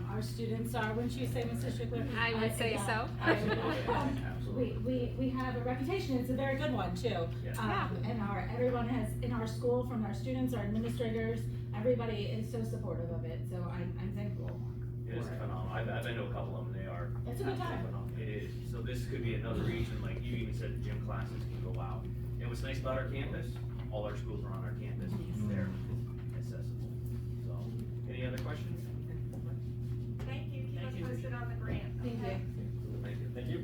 our students are. Wouldn't you say, Mr. Strickler? I would say Yeah. so. Absolutely. We have a reputation. It's a very good one too. Yeah. And everyone has in our school, from our students, our administrators, everybody is so supportive of it. So I'm thankful. It is for it. phenomenal. I've been to a couple of them. They are. It's a good absolutely time. phenomenal. It is. So this could be another reason, like you even said, the gym classes can go out. And what's nice about our campus, all our schools are on our campus. It's there, it's accessible. So, any other questions? Thank you, keep us Thank you. posted on the grant. Thank okay? you. Thank you. Thank you.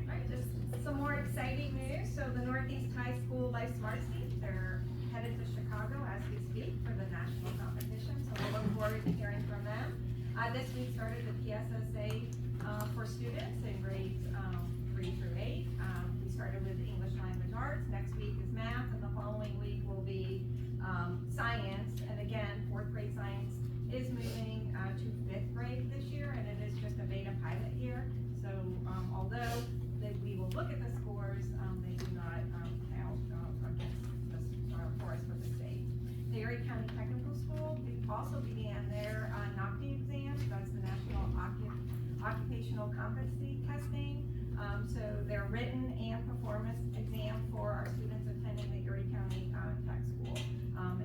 Alright, just some more exciting news. So the Northeast High School Life Smart Team, they're headed to Chicago as we speak for the national competition. So we'll look forward to hearing from them. This week started the PSSA for students in grades 3 through 8. We started with English language arts, next week is math, and the following week will be science. And again, 4th grade science is moving to 5th grade this year, and it is just a beta pilot year. So although we will look at the scores, they do not count for us for the state. The Erie County Technical School also began their NOCTI exams. That's the National Occupational Competency Testing. So their written and performance exam for our students attending the Erie County Tech School.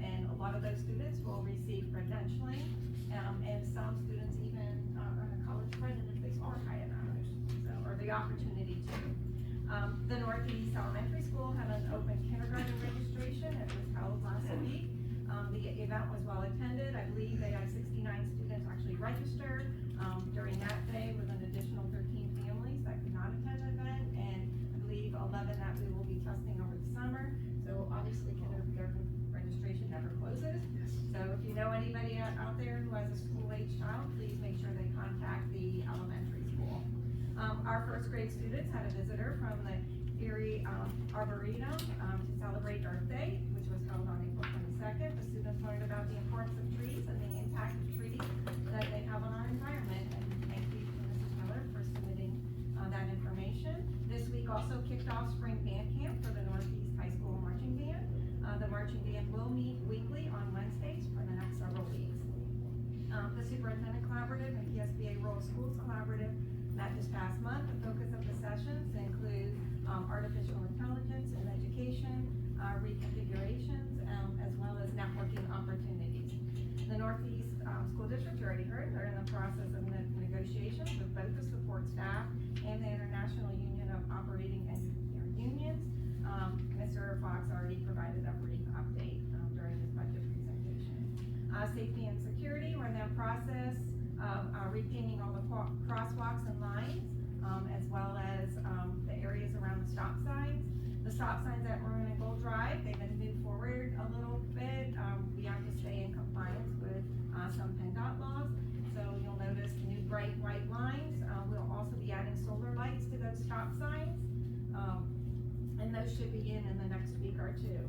And a lot of those students will receive credentialing, and some students even earn a college credit if they score high enough, so, or the opportunity to. The Northeast Elementary School had an open kindergarten registration. It was held last week. The event was well attended. I believe they had 69 students actually registered during that day, with an additional 13 families that could not attend the event, and I believe 11 that we will be testing over the summer. So obviously kindergarten registration never closes. So if you know anybody out there who has a school-age child, please make sure they contact the elementary school. Our 1st grade students had a visitor from the Erie Arboretum to celebrate Earth Day, which was held on April 22nd. The students learned about the importance of trees and the impact of trees that they have on our environment. And thank you to Mrs. Miller for submitting that information. This week also kicked off spring band camp for the Northeast High School Marching Band. The marching band will meet weekly on Wednesdays for the next several weeks. The Superintendent Collaborative and PSBA Rural Schools Collaborative met this past month. The focus of the sessions include artificial intelligence in education, reconfigurations, as well as networking opportunities. The Northeast School District, you already heard, they're in the process of negotiations with both the support staff and the International Union of Operating Engineer Unions. Mr. Fox already provided a brief update during his budget presentation. Safety and security, we're in that process of repainting all the crosswalks and lines, as well as the areas around the stop signs. The stop signs at Maroon and Gold Drive, they've been moved forward a little bit. We have to stay in compliance with some PennDOT laws. So you'll notice new bright white lines. We'll also be adding solar lights to those stop signs. And those should be in the next week or two.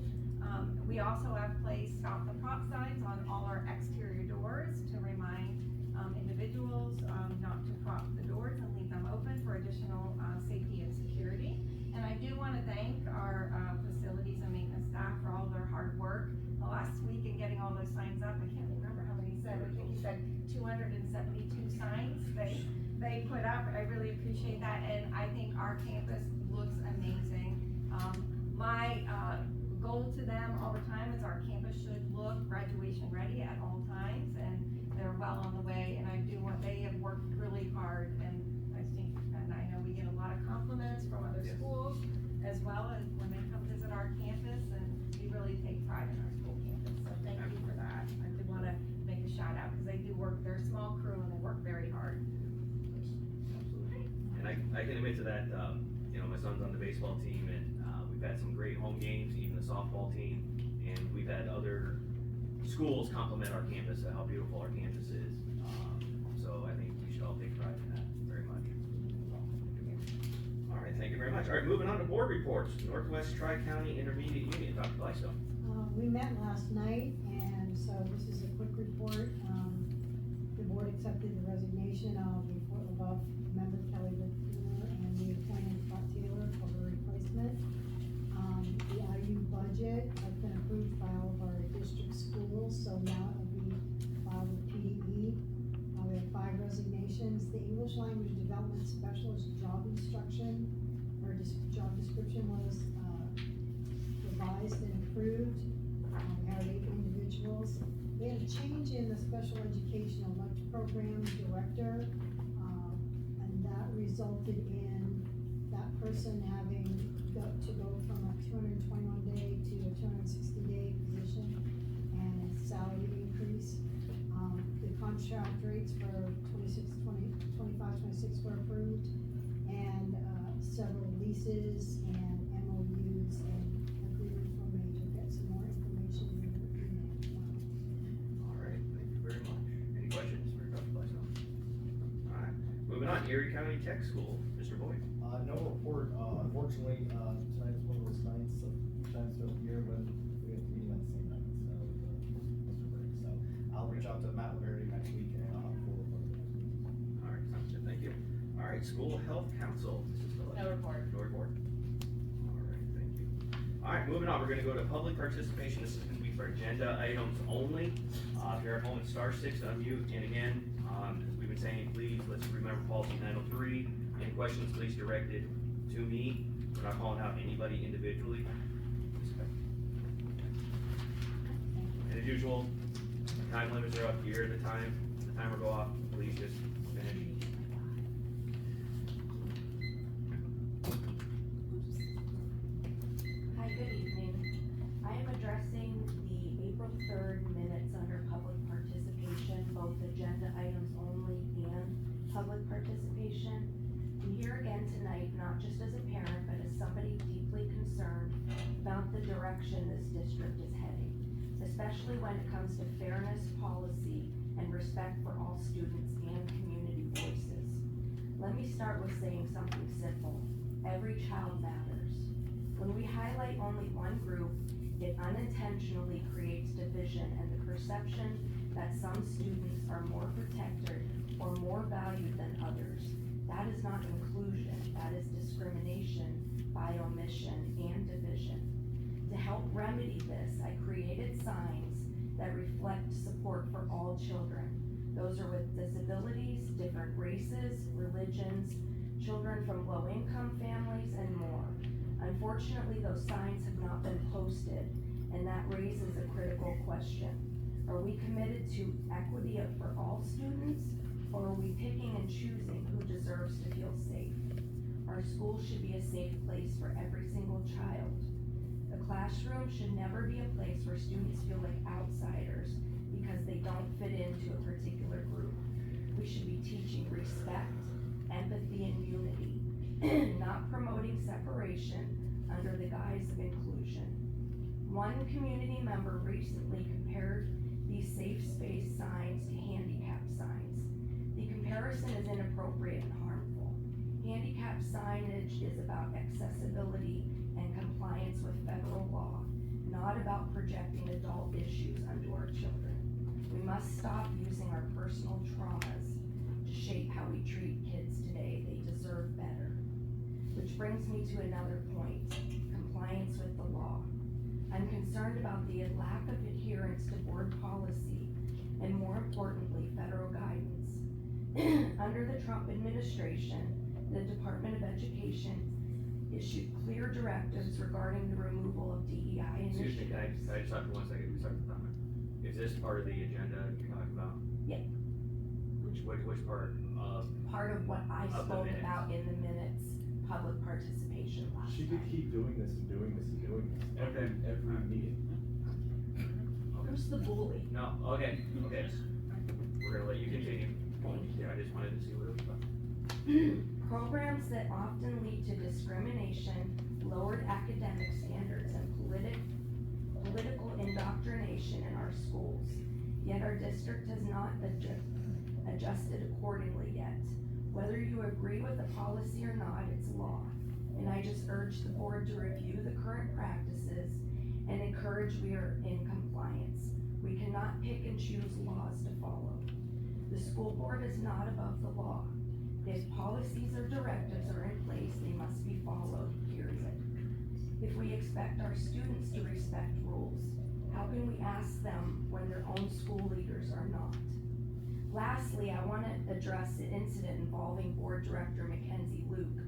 We also have placed stop the prop signs on all our exterior doors to remind individuals not to prop the doors and leave them open for additional safety and security. And I do want to thank our facilities and maintenance staff for all their hard work the last week in getting all those signs up. I can't remember how many he said. I think he said 272 signs they put up. I really appreciate that, and I think our campus looks amazing. My goal to them all the time is our campus should look graduation ready at all times, and they're well on the way. And they have worked really hard, and I think, and I know we get a lot of compliments from other schools as well as when they come visit our campus, and we really take pride in our school campus. So thank you for that. I did want to make a shout out because they do work. They're a small crew and they work very hard. Absolutely. And I can admit to that. My son's on the baseball team, and we've had some great home games, even the softball team, and we've had other schools compliment our campus, how beautiful our campus is. So I think we should all take pride in that very much. All right, thank you very much. All right, moving on to board reports. Northwest Tri-County Intermediate Union, Dr. Blystow. We met last night, and so this is a quick report. The board accepted the resignation of the Fort LaBeouf member Kelly Whitfield, and we appointed Scott Taylor for her replacement. The IU budget has been approved by all of our district schools, so now it'll be filed with PDE. We have 5 resignations. The English Language Development Specialist job instruction, or job description was revised and approved. We had 8 individuals. We had a change in the special educational lunch program director, and that resulted in that person having to go from a 221-day to a 260-day position, and a salary increase. The contract rates for 25-26 were approved, and several leases and MOUs and agreement for me to get some more information in the email. All right, thank you very much. Any questions for Dr. Blystow? All right, moving on, Erie County Tech School, Mr. Boyd. No report, unfortunately, tonight is one of those nights, of times throughout the year when we have to meet on the same night, so, Mr. Briggs, so I'll reach out to Matt Laverty next week and I'll have a full report. All right, sounds good, thank you. All right, School Health Council, Mrs. Phillips. No report. No report. All right, thank you. All right, moving on, we're gonna go to public participation. This is gonna be for agenda items only. If you're at home, it's star 6 to unmute, and again, as we've been saying, please, let's remember policy 903. Any questions, please direct it to me. We're not calling out anybody individually. And as usual, time limits are up here. The timer go off. Please just finish. Hi, good evening. I am addressing the April 3rd minutes under public participation, both agenda items only and public participation. I'm here again tonight, not just as a parent, but as somebody deeply concerned about the direction this district is heading, especially when it comes to fairness, policy, and respect for all students and community voices. Let me start with saying something simple. Every child matters. When we highlight only one group, it unintentionally creates division and the perception that some students are more protected or more valued than others. That is not inclusion, that is discrimination by omission and division. To help remedy this, I created signs that reflect support for all children. Those are with disabilities, different races, religions, children from low-income families, and more. Unfortunately, those signs have not been posted, and that raises a critical question. Are we committed to equity for all students, or are we picking and choosing who deserves to feel safe? Our school should be a safe place for every single child. The classroom should never be a place where students feel like outsiders because they don't fit into a particular group. We should be teaching respect, empathy, and unity, not promoting separation under the guise of inclusion. One community member recently compared these safe space signs to handicap signs. The comparison is inappropriate and harmful. Handicap signage is about accessibility and compliance with federal law, not about projecting adult issues onto our children. We must stop using our personal traumas to shape how we treat kids today. They deserve better. Which brings me to another point, compliance with the law. I'm concerned about the lack of adherence to board policy and, more importantly, federal guidance. Under the Trump administration, the Department of Education issued clear directives regarding the removal of DEI Excuse me, initiatives. can I just talk for 1 second? We start the timer. Is this part of the agenda you're talking about? Yeah. Which part of? Part of what I Of the spoke minutes. about in the minutes, public participation last She could time. keep doing this and doing this and doing this every meeting. Who's the bully? No, okay. We're gonna let you continue. Thank you. Yeah, I just wanted to see what it was about. Programs that often lead to discrimination, lowered academic standards, and political indoctrination in our schools. Yet our district has not adjusted accordingly yet. Whether you agree with the policy or not, it's law. And I just urge the board to review the current practices and encourage we are in compliance. We cannot pick and choose laws to follow. The school board is not above the law. If policies or directives are in place, they must be followed, period. If we expect our students to respect rules, how can we ask them when their own school leaders are not? Lastly, I want to address the incident involving board director Mackenzie Luke,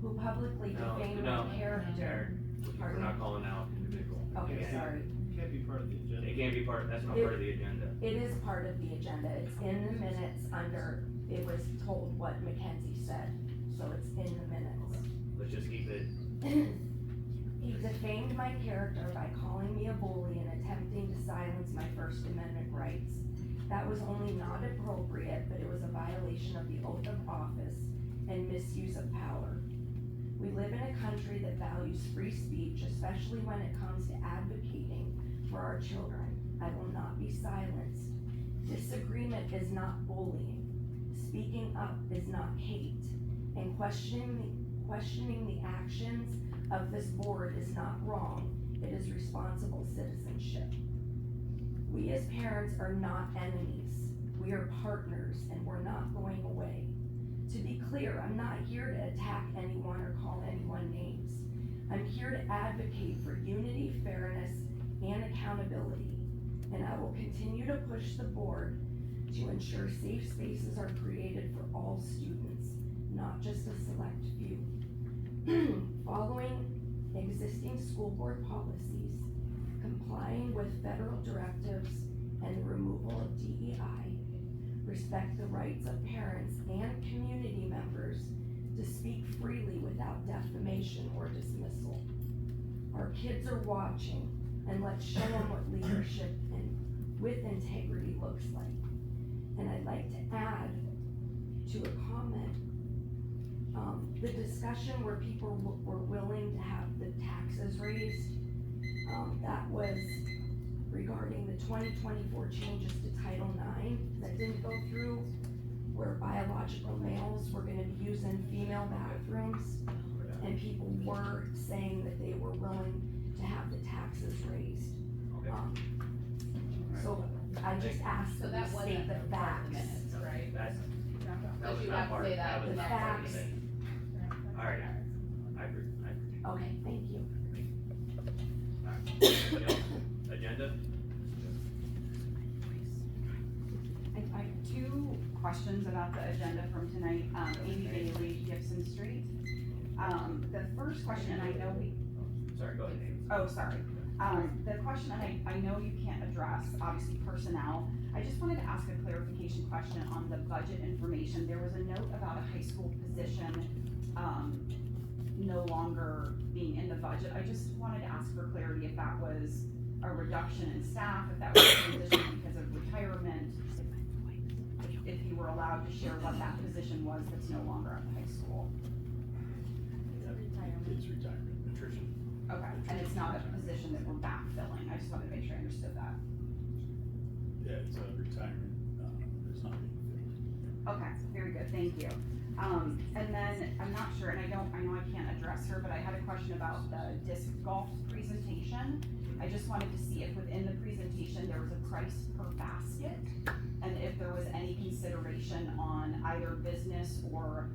who publicly defamed my character. We're not calling out individual. Okay, sorry. It can't be part of the agenda. It can't be that's not part of the agenda. It is part of the agenda. It's in the minutes under, it was told what Mackenzie said, so it's in the minutes. Let's just keep it. He defamed my character by calling me a bully and attempting to silence my First Amendment rights. That was only not appropriate, but it was a violation of the oath of office and misuse of power. We live in a country that values free speech, especially when it comes to advocating for our children. I will not be silenced. Disagreement is not bullying. Speaking up is not hate. And questioning Questioning the actions of this board is not wrong, it is responsible citizenship. We as parents are not enemies, we are partners and we're not going away. To be clear, I'm not here to attack anyone or call anyone names. I'm here to advocate for unity, fairness, and accountability. And I will continue to push the board to ensure safe spaces are created for all students, not just a select few. Following existing school board policies, complying with federal directives, and the removal of DEI, respect the rights of parents and community members to speak freely without defamation or dismissal. Our kids are watching, and let's show them what leadership and with integrity looks like. And I'd like to add to a comment, the discussion where people were willing to have the taxes raised, that was regarding the 2024 changes to Title IX that didn't go through, where biological males were gonna be using female bathrooms, and people were saying that they were willing to have the taxes raised. So I just asked So that that we wasn't state the part of the facts. minutes, right? That's, that So was you not have to part, say that that was the not next part of the facts. minute. Alright, I agree. Okay, thank you. Anybody else? Agenda? I have two questions about the agenda from tonight, Amy Bailey, Gibson Street. The first question, and I know Sorry, go ahead, Amy. oh, sorry. The question, and I know you can't address, obviously, personnel. I just wanted to ask a clarification question on the budget information. There was a note about a high school position, no longer being in the budget. I just wanted to ask for clarity if that was a reduction in staff, if that was a transition because of retirement, if you were allowed to share what that position was that's no longer at the high school. It's retirement, attrition. Okay, and it's not a position that we're backfilling. I just wanted to make sure I understood that. Yeah, it's a retirement, it's not being filled. Okay, very good, thank you. And then, I'm not sure, and I know I can't address her, but I had a question about the disc golf presentation. I just wanted to see if within the presentation there was a price per basket, and if there was any consideration on either business or,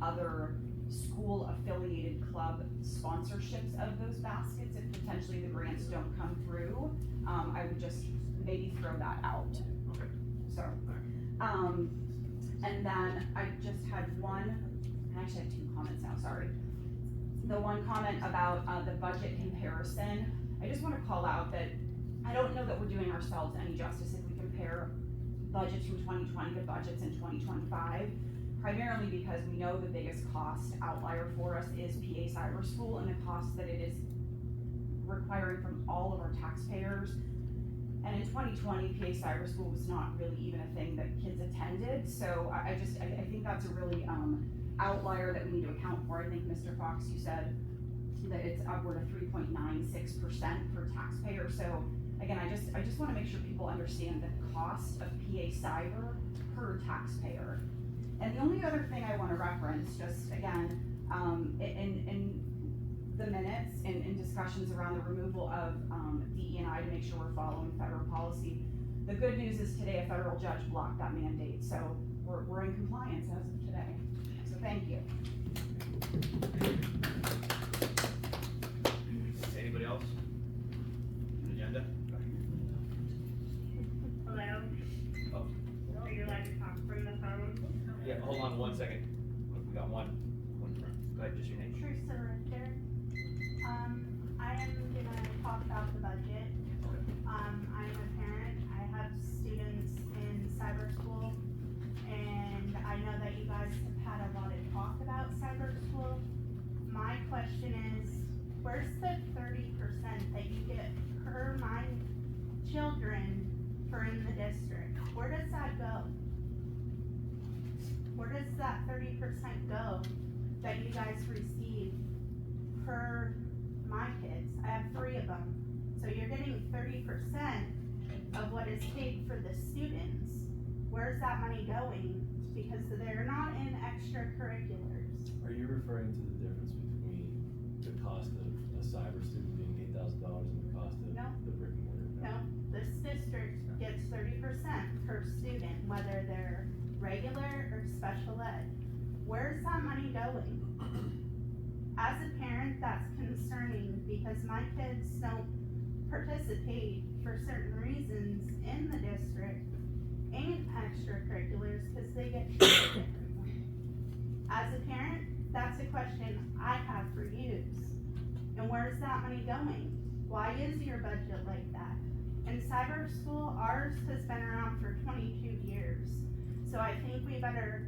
other school affiliated club sponsorships of those baskets, if potentially the grants don't come through. I would just maybe throw that out. Okay. So, and then I just had one, I actually have two comments now, sorry. The one comment about, the budget comparison, I just wanna call out that I don't know that we're doing ourselves any justice if we compare budgets from 2020 to budgets in 2025. Primarily because we know the biggest cost outlier for us is PA Cyber School and the cost that it is requiring from all of our taxpayers. And in 2020, PA Cyber School was not really even a thing that kids attended. So I think that's a really outlier that we need to account for. I think Mr. Fox, you said that it's upward of 3.96% per taxpayer. So again, I just wanna make sure people understand the cost of PA Cyber per taxpayer. And the only other thing I wanna reference, just again, in the minutes and in discussions around the removal of DE&I to make sure we're following federal policy, the good news is today a federal judge blocked that mandate, so we're in compliance as of today. So thank you. Anybody else? Agenda? Hello? Oh. Are you allowed to talk from the phone? Yeah, hold on 1 second. We got one front. Go ahead, just your name. True surrender. I am gonna talk about the budget. I am a parent. I have students in cyber school, and I know that you guys have had a lot of talk about cyber school. My question is, where's the 30% that you get per my children for in the district? Where does that go? Where does that 30% go that you guys receive per my kids? I have 3 of them. So you're getting 30% of what is paid for the students. where's that money going? Because they're not in extracurriculars. Are you referring to the difference between the cost of a cyber student being $8,000 and the cost of No. the brick and mortar? No, this district gets 30% per student, whether they're regular or special ed. Where's that money going? As a parent, that's concerning because my kids don't participate for certain reasons in the district and extracurriculars because they get treated differently. As a parent, that's a question I have for you. And where's that money going? Why is your budget like that? In cyber school, ours has been around for 22 years. So I think we better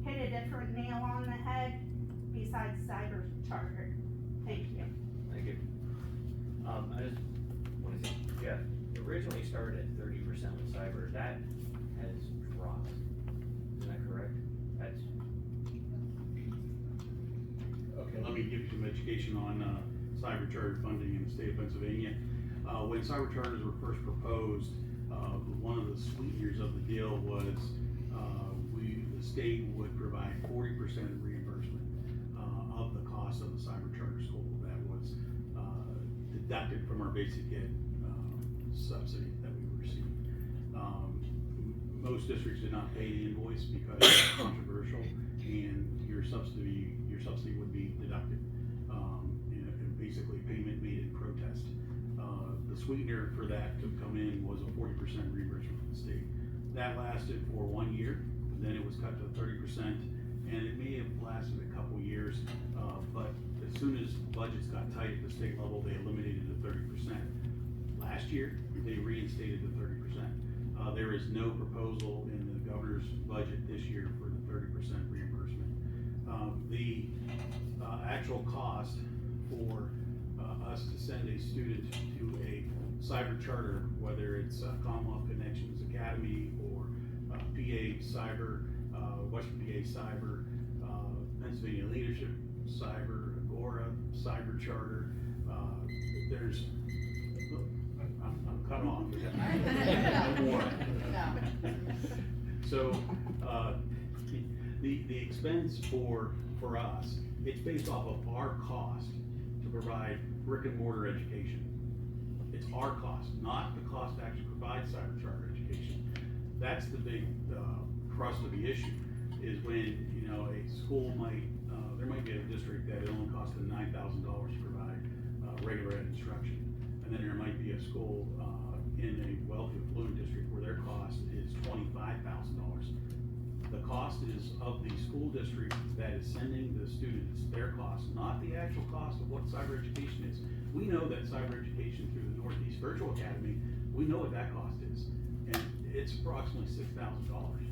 hit a different nail on the head besides cyber charter. Thank you. Thank you. I just want to say, Jeff, it originally started at 30% with cyber, that has dropped, isn't that correct? That's, Okay, let me give you some education on cyber charter funding in the state of Pennsylvania. When cyber charters were first proposed, one of the sweeteners of the deal was the state would provide 40% reimbursement of the cost of the cyber charter school that was deducted from our basic ed subsidy that we received. Most districts did not pay the invoice because it's controversial, and your subsidy would be deducted. And basically payment made in protest. The sweetener for that to come in was a 40% reimbursement from the state. That lasted for 1 year, then it was cut to 30%, and it may have lasted a couple years, but as soon as budgets got tight at the state level, they eliminated the 30%. Last year, they reinstated the 30%. There is no proposal in the governor's budget this year for the 30% reimbursement. The actual cost for us to send a student to a cyber charter, whether it's Commonwealth Connections Academy or PA Cyber, Western PA Cyber, Pennsylvania Leadership Cyber, Agora Cyber Charter, there's, I'm cut off. No more. No. So, the expense for us, it's based off of our cost to provide brick and mortar education. It's our cost, not the cost to actually provide cyber charter education. That's the big crust of the issue, is when, you know, a school might, there might be a district that it only costs them $9,000 to provide regular ed instruction. And then there might be a school in a wealthy affluent district where their cost is $25,000. The cost is of the school district that is sending the students, their cost, not the actual cost of what cyber education is. We know that cyber education through the Northeast Virtual Academy, we know what that cost is. And it's approximately $6,000.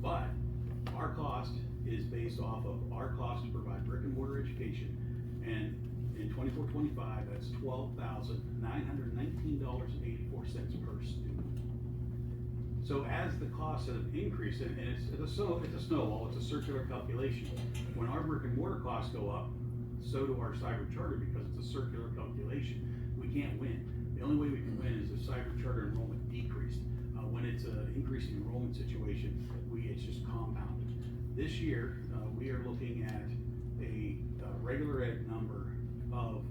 But our cost is based off of our cost to provide brick and mortar education. And in 24-25, that's $12,919.84 per student. So as the costs have increased, and it's a snowball, it's a circular calculation. When our brick and mortar costs go up, so do our cyber charter, because it's a circular calculation. We can't win. The only way we can win is if cyber charter enrollment decreased. When it's an increasing enrollment situation, it's just compounded. This year, we are looking at a regular ed number of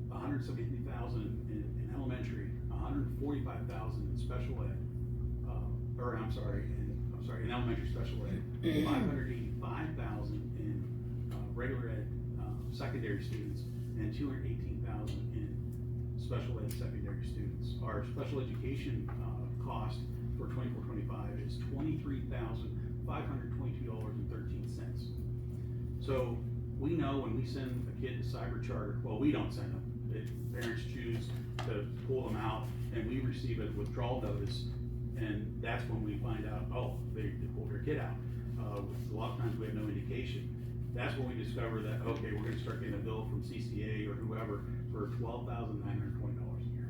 173,000 in elementary, 145,000 in special ed, in elementary special ed, 585,000 in regular ed secondary students, and 218,000 in special ed secondary students. Our special education cost for 24-25 is $23,522.13. So we know when we send a kid to cyber charter, well, we don't send them. Parents choose to pull them out, and we receive a withdrawal notice, and that's when we find out, oh, they pulled their kid out. A lot of times we have no indication. That's when we discover that, okay, we're gonna start getting a bill from CCA or whoever for $12,920 a year.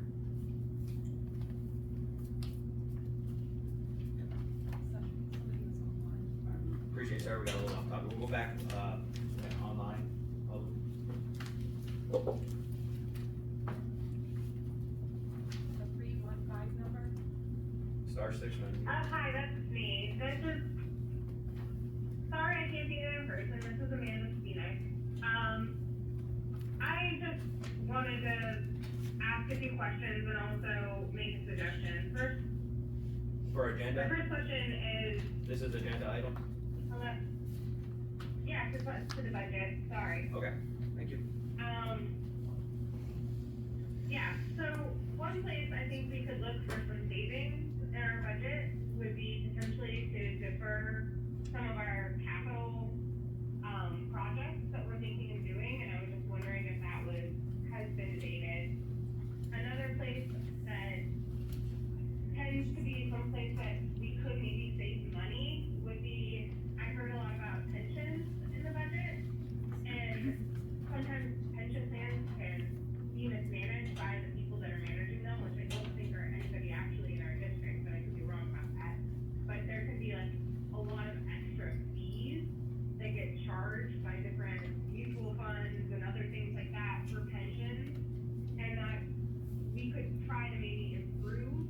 appreciate it, sorry, we got a little off topic, we'll go back, online, public. The 315 number? star 690. Hi, that's me. Sorry I can't be there in person. This is Amanda Spina. I just wanted to ask a few questions and also make a suggestion. For agenda, The first question is, this is agenda item. yeah, to the budget, sorry. Okay, thank you. Yeah, so one place I think we could look for some savings in our budget would be potentially to defer some of our capital, projects that we're thinking of doing, and I was just wondering if that has been debated. Another place that tends to be some place that we could maybe save money would be, I heard a lot about pensions in the budget, and sometimes pension plans can be mismanaged by the people that are managing them, which I don't think are anybody actually in our district, but I could be wrong about that. But there could be like a lot of extra fees that get charged by different mutual funds and other things like that for pensions, and that we could try to maybe improve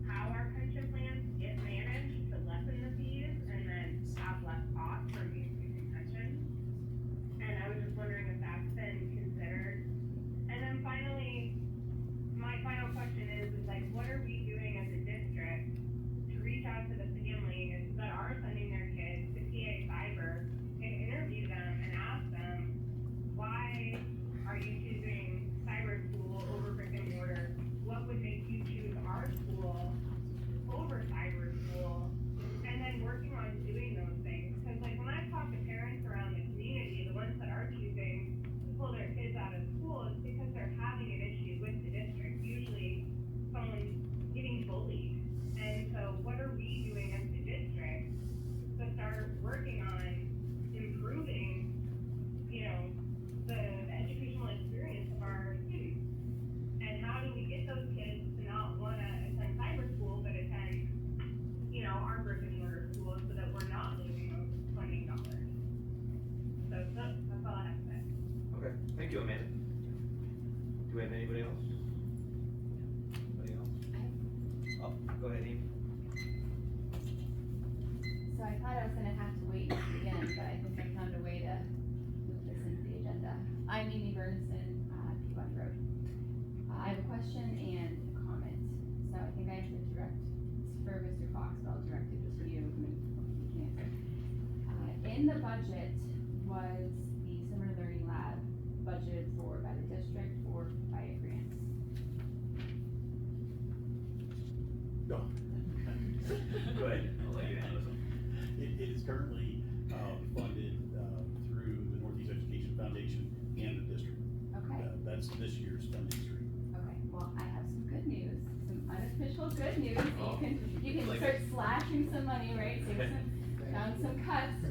how our pension plans get managed to lessen the fees and then have less cost from increasing pensions. And I was just wondering if that's been considered. And then finally, my final question is like, what are we doing as a district to reach out to the families that are sending their kids to PA Cyber and interview them and ask them, why are you choosing cyber school over brick and mortar? What would make you choose our school over cyber school? And then working on doing those things. Because like when I talk to parents around the community, the ones that are choosing to pull their kids out of school, it's because they're having an issue with the district. Usually someone's getting bullied. And so what are we doing as the district to start working on improving, the educational experience of our students? And how do we get those kids to not want to attend cyber school, but attend, our brick and mortar schools so that we're not losing those funding dollars? So that's all I have to say. Okay, thank you, Amanda. Do we have anybody else? Anybody else? Oh, go ahead, Amy. So I thought I was gonna have to wait to the end, but I think I found a way to move this into the agenda. I'm Amy Bernson, Peabody Road. I have a question and a comment. So I think I have to direct, it's for Mr. Fox, but I'll direct it just for you, and you can answer. In the budget was the summer learning lab budgeted for by the district or by a grant? No. Go ahead, I'll let you handle this one. It is currently, funded, through the Northeast Education Foundation and the district. Okay. That's this year's funding stream. Okay, well, I have some good news, some unofficial good news. Oh, You can like start it. slashing some money, right? Save down some cuts,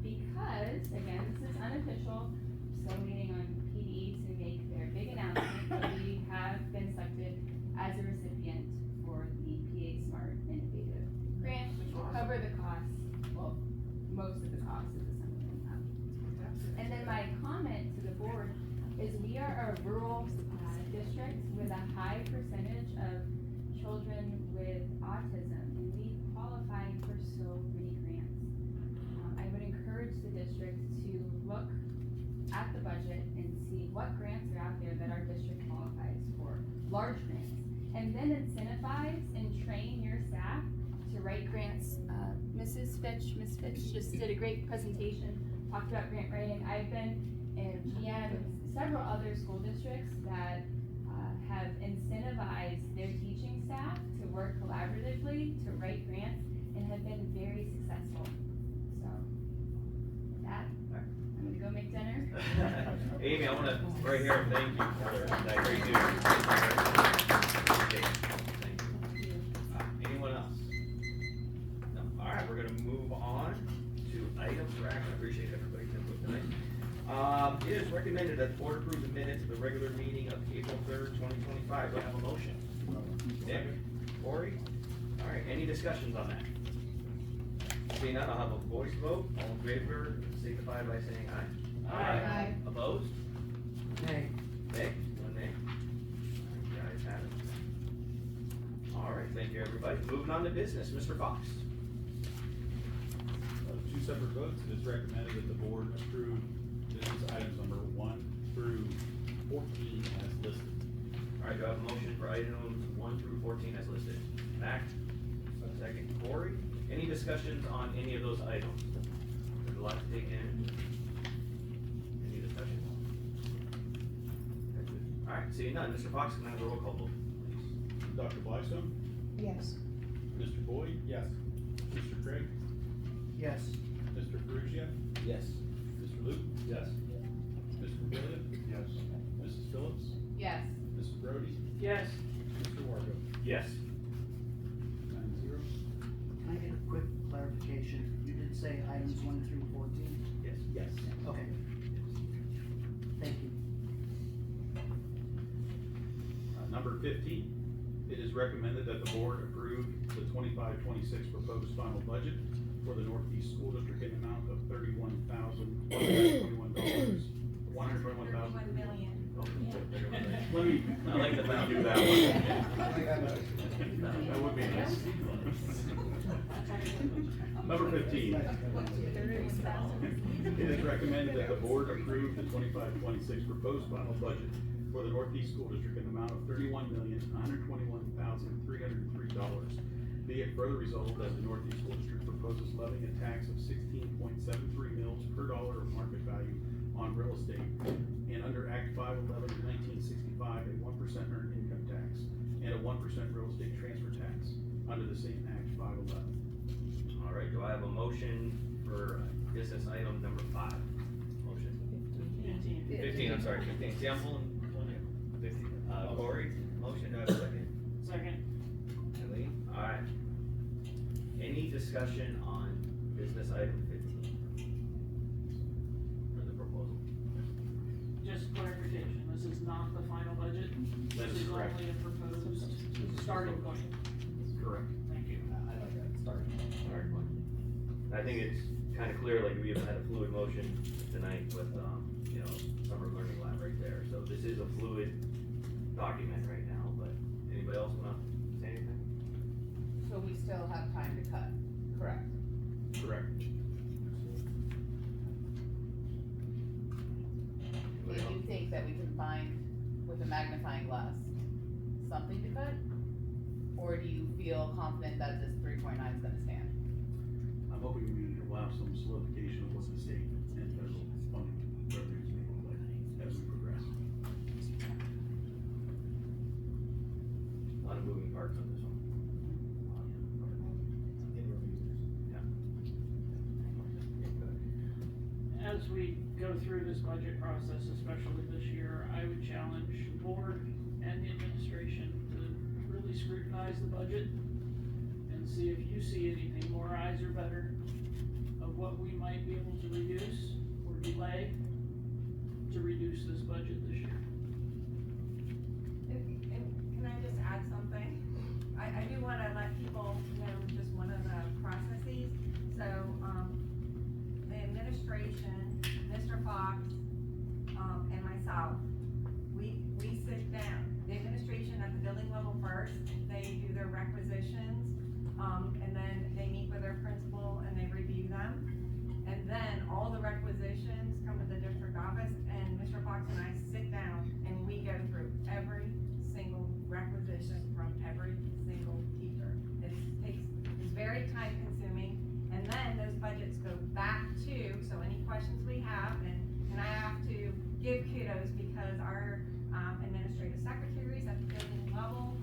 because, again, this is unofficial. Still waiting on PD to make their big announcement, but we have been selected as a recipient for the PA Smart Innovative Grant, which will cover the costs, well, most of the costs of the summer learning lab. And then my comment to the board is we are a rural district with a high percentage of children with autism, and we qualify for so many grants. I would encourage the district to look at the budget and see what grants are out there that our district qualifies for, large grants, and then incentivize and train your staff to write grants. Ms. Fitch just did a great presentation, talked about grant writing. I've been in GM, several other school districts that have incentivized their teaching staff to work collaboratively to write grants and have been very successful. So, with that, I'm gonna go make dinner. Amy, I wanna, right here, thank you for that great news. Thank you. Anyone else? No, alright, we're gonna move on to items for action. I appreciate everybody's input tonight. It is recommended that the board approve the minutes of the regular meeting of April 3rd, 2025. Do I have a motion? Nick? Corey? Alright, any discussions on that? Seeing none, I'll have a voice vote. All in favor, signify by saying aye. Aye. Opposed? Nay. Nay? One nay. Alright, guys have it. All right, thank you, everybody. Moving on to business, Mr. Fox. Two separate votes. It is recommended that the board approve business items number 1 through 14 as listed. All right, do I have a motion for items 1 through 14 as listed? Mac? Second, Corey. Any discussions on any of those items? There's a lot to take in. Any discussion? All right, seeing none. Mr. Fox, can I have a roll call vote, please? Dr. Blystone? Yes. Mr. Boyd? Yes. Mr. Craig? Yes. Mr. Ferrugia? Yes. Mr. Luke? Yes. Mr. Billiard? Yes. Mrs. Phillips? Yes. Mrs. Brody? Yes. Mr. Wargo? Yes. 9-0. Can I get a quick clarification? You did say items 1 through 14? Yes. Yes. Okay. Thank you. Number 15, it is recommended that the board approve the 25-26 proposed final budget for the Northeast School District in the amount of $31,121. $1 million. Let me, I like the let me fact do you that that one. That would be nice. Number 15. It is recommended that the board approve the 25-26 proposed final budget for the Northeast School District in the amount of $31,121,303. Be it further resolved that the Northeast School District proposes levying a tax of 16.73 mils per dollar of market value on real estate, and under Act 511 of 1965, a 1% earned income tax, and a 1% real estate transfer tax under the same Act 511. All right, do I have a motion for business item number 5? Motion. 15, I'm sorry, 15. See, I'm pulling 15. Corey, motion, do I have a second? Second. Eileen? All right. Any discussion on business item 15? For the proposal? Just clarification, this is not the final budget? That This is is correct. only a proposed starting point. Correct. Thank you. I like that, starting. Alright, fine. I think it's kind of clear, like, we have had a fluid motion tonight with, you know, summer learning lab right there. So this is a fluid document right now, but anybody else wanna say anything? So we still have time to cut, correct? Correct. If you think that we can find, with a magnifying glass, something to cut? Or do you feel confident that this 3.9 is gonna stand? I'm hoping we will have some solidification of what the state and federal funding revenues may look like as we progress. A lot of moving parts on this one. In review. As we go through this budget process, especially this year, I would challenge the board and the administration to really scrutinize the budget and see if you see anything, more eyes are better, of what we might be able to reduce or delay to reduce this budget this year. And can I just add something? I do wanna let people know just one of the processes. So, the administration, Mr. Fox, and myself, we sit down. The administration at the building level first, they do their requisitions, and then they meet with their principal and they review them. And then all the requisitions come to the district office, and Mr. Fox and I sit down and we go through every single requisition from every single teacher. It's very time consuming, and then those budgets go back to, so any questions we have, and I have to give kudos because our administrative secretaries at the building level,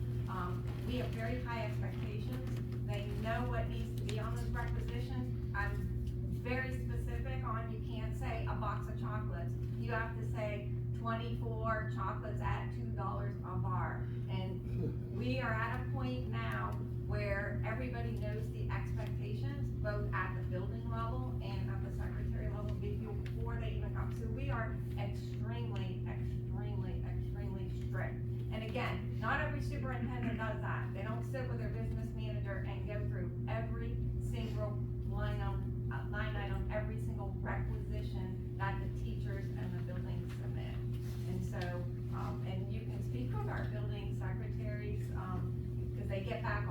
we have very high expectations. They know what needs to be on those requisitions. I'm very specific on, you can't say a box of chocolates. You have to say 24 chocolates at $2 a bar. And we are at a point now where everybody knows the expectations, both at the building level and at the secretary level, before they even come. So we are extremely, extremely, extremely strict. And again, not every superintendent does that. They don't sit with their business manager and go through every single line item, every single requisition that the teachers and the buildings submit. And so, and you can speak with our building secretaries, because they get back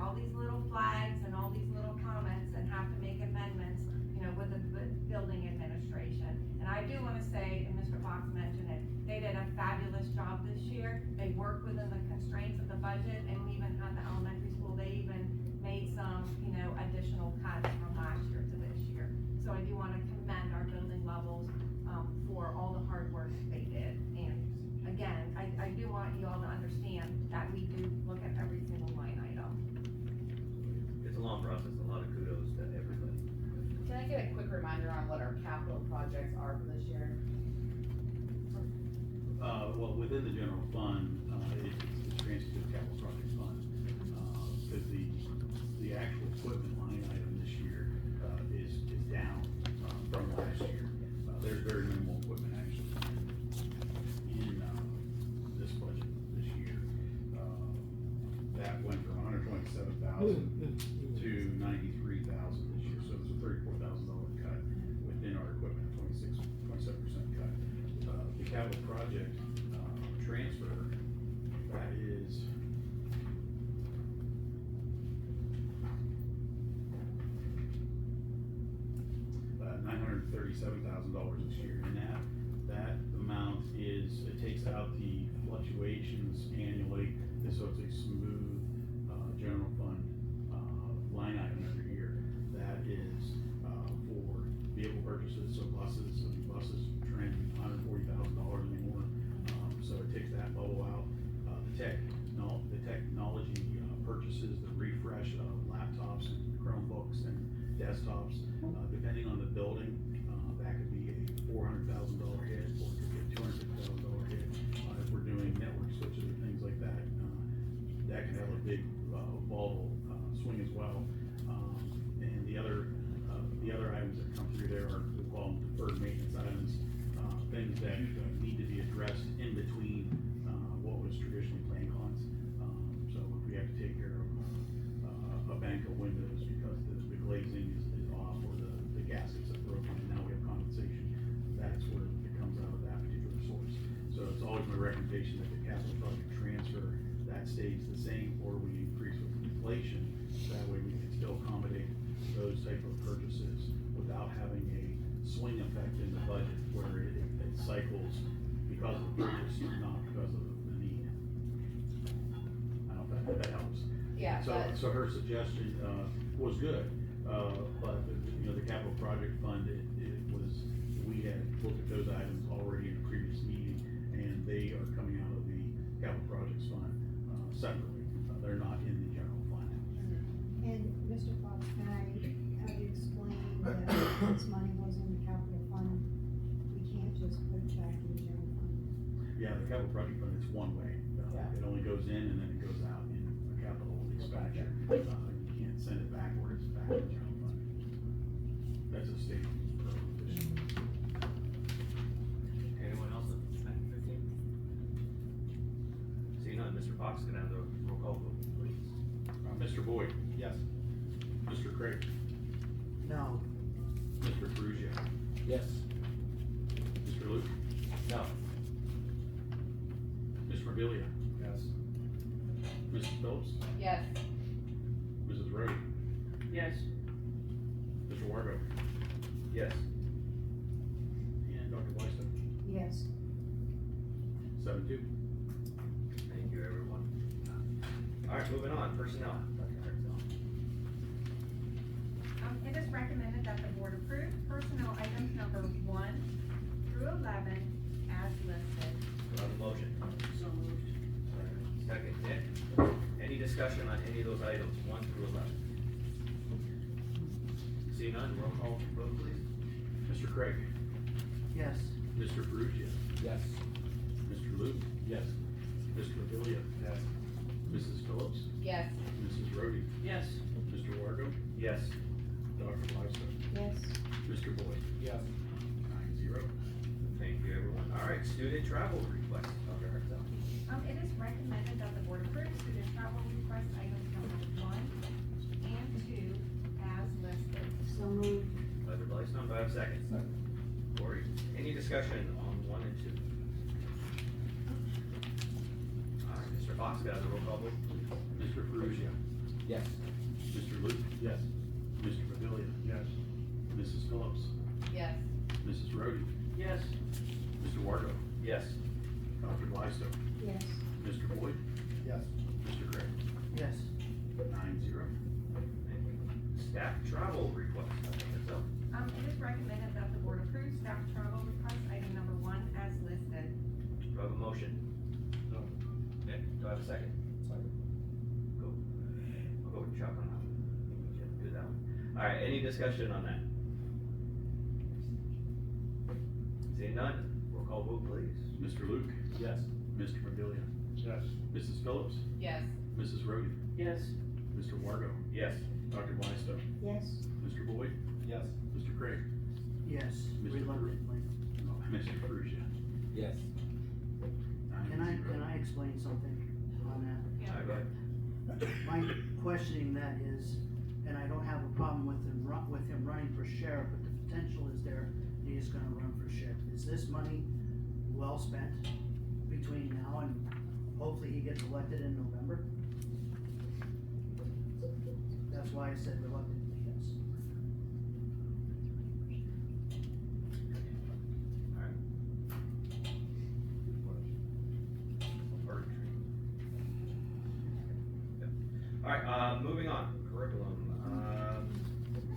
fabulous job this year. They worked within the constraints of the budget, and we even had the elementary school, they even made some, additional cuts from last year to this year. So I do wanna commend our building levels, for all the hard work they did. And again, I do want you all to understand that we do look at every single line item. It's a long process, a lot of kudos to everybody. Can I get a quick reminder on what our capital projects are for this year? Well, within the general fund, it's transferred to the capital projects fund. Cause the actual equipment line item this year, is down, from last year. There's very minimal equipment actually in, this budget this year. That went from $127,000 to $93,000 this year, so it's a $34,000 cut within our equipment, 27% cut. The capital project, transfer, that is $937,000 this year, and that amount is, it takes out the fluctuations annually, so it's a smooth, general fund, line item every year. That is, for vehicle purchases, so buses trend $140,000 anymore, so it takes that bubble out. The technology, purchases, the refresh of laptops and Chromebooks and desktops, depending on the building, that could be a $400,000 hit, or it could be a $250,000 hit. If we're doing network switches or things like that, that can have a big, volatile, swing as well. And the other items that come through there are, we call them deferred maintenance items, things that need to be addressed in between, what was traditionally plan cons. So if we have to take care of, a bank of windows because the glazing is off, or the gaskets are broken, and now we have condensation, that's where it comes out of that particular source. So it's always my recommendation that the capital project transfer, that stays the same, or we increase with inflation, that way we can still accommodate those type of purchases without having a swing effect in the budget where it cycles because of the purchase, not because of the need. I don't know if that helps. Yeah. So her suggestion, was good, but the capital project fund, it was, we had looked at those items already in a previous meeting, and they are coming out of the capital projects fund, separately. They're not in the general fund. And Mr. Fox, can I have you explain that this money was in the capital fund? We can't just put it back in the general fund. Yeah, the capital project fund, it's one way. It only goes in and then it goes out in a capital expenditure. You can't send it backwards back in the general fund. That's a state prohibition. Anyone else on Act 15? Seeing none, Mr. Fox, can I have the roll call vote, please? Mr. Boyd? Yes. Mr. Craig? No. Mr. Ferrugia? Yes. Mr. Luke? No. Ms. Revelia? Yes. Mrs. Phillips? Yes. Mrs. Rhodey? Yes. Mr. Wargo? Yes. And Dr. Weister? Yes. 7-2. Thank you, everyone. All right, moving on, personnel. Dr. Hartzell. It is recommended that the board approve personnel items number 1 through 11 as listed. Do I have a motion? So moved. Second, Nick. Any discussion on any of those items, 1 through 11? Seeing none, roll call vote, please. Mr. Craig? Yes. Mr. Ferrugia? Yes. Mr. Luke? Yes. Mr. Revelia? Yes. Mrs. Phillips? Yes. Mrs. Rhodey? Yes. Mr. Wargo? Yes. Dr. Weister? Yes. Mr. Boyd? Yes. 9-0. Thank you, everyone. All right, student travel request, Dr. Hartzell. It is recommended that the board approve student travel request items number 1 and 2 as listed. So moved. Dr. Blaisdell, do I have a second? Second. Corey, any discussion on 1 and 2? All right, Mr. Fox, got the roll call vote, please. Mr. Ferrugia? Yes. Mr. Luke? Yes. Mr. Revelia? Yes. Mrs. Phillips? Yes. Mrs. Rhodey? Yes. Mr. Wargo? Yes. Dr. Glysto, Yes. Mr. Boyd, Yes. Mr. Craig. Yes. 9-0. Staff travel request, so, It is recommended that the board approve staff travel request item number 1 as listed. do I have a motion? No. Okay, do I have a second? Go. I'll go with Chuck on that one. Do that one. Alright, any discussion on that? Seeing none, roll call vote please. Mr. Luke, Yes. Mr. Mobilia, Yes. Mrs. Phillips, Yes. Mrs. Rhodey, Yes. Mr. Wargo, Yes. Dr. Glysto, Yes. Mr. Boyd, Yes. Mr. Craig, Yes, Mr. reluctantly. Mr. Perugia. Yes. Can I explain something on that? Alright, go ahead. My questioning that is, and I don't have a problem with him running for sheriff, but the potential is there, he is gonna run for sheriff. Is this money well spent between now and hopefully he gets elected in November? That's why I said reluctantly, yes. Alright, moving on, curriculum,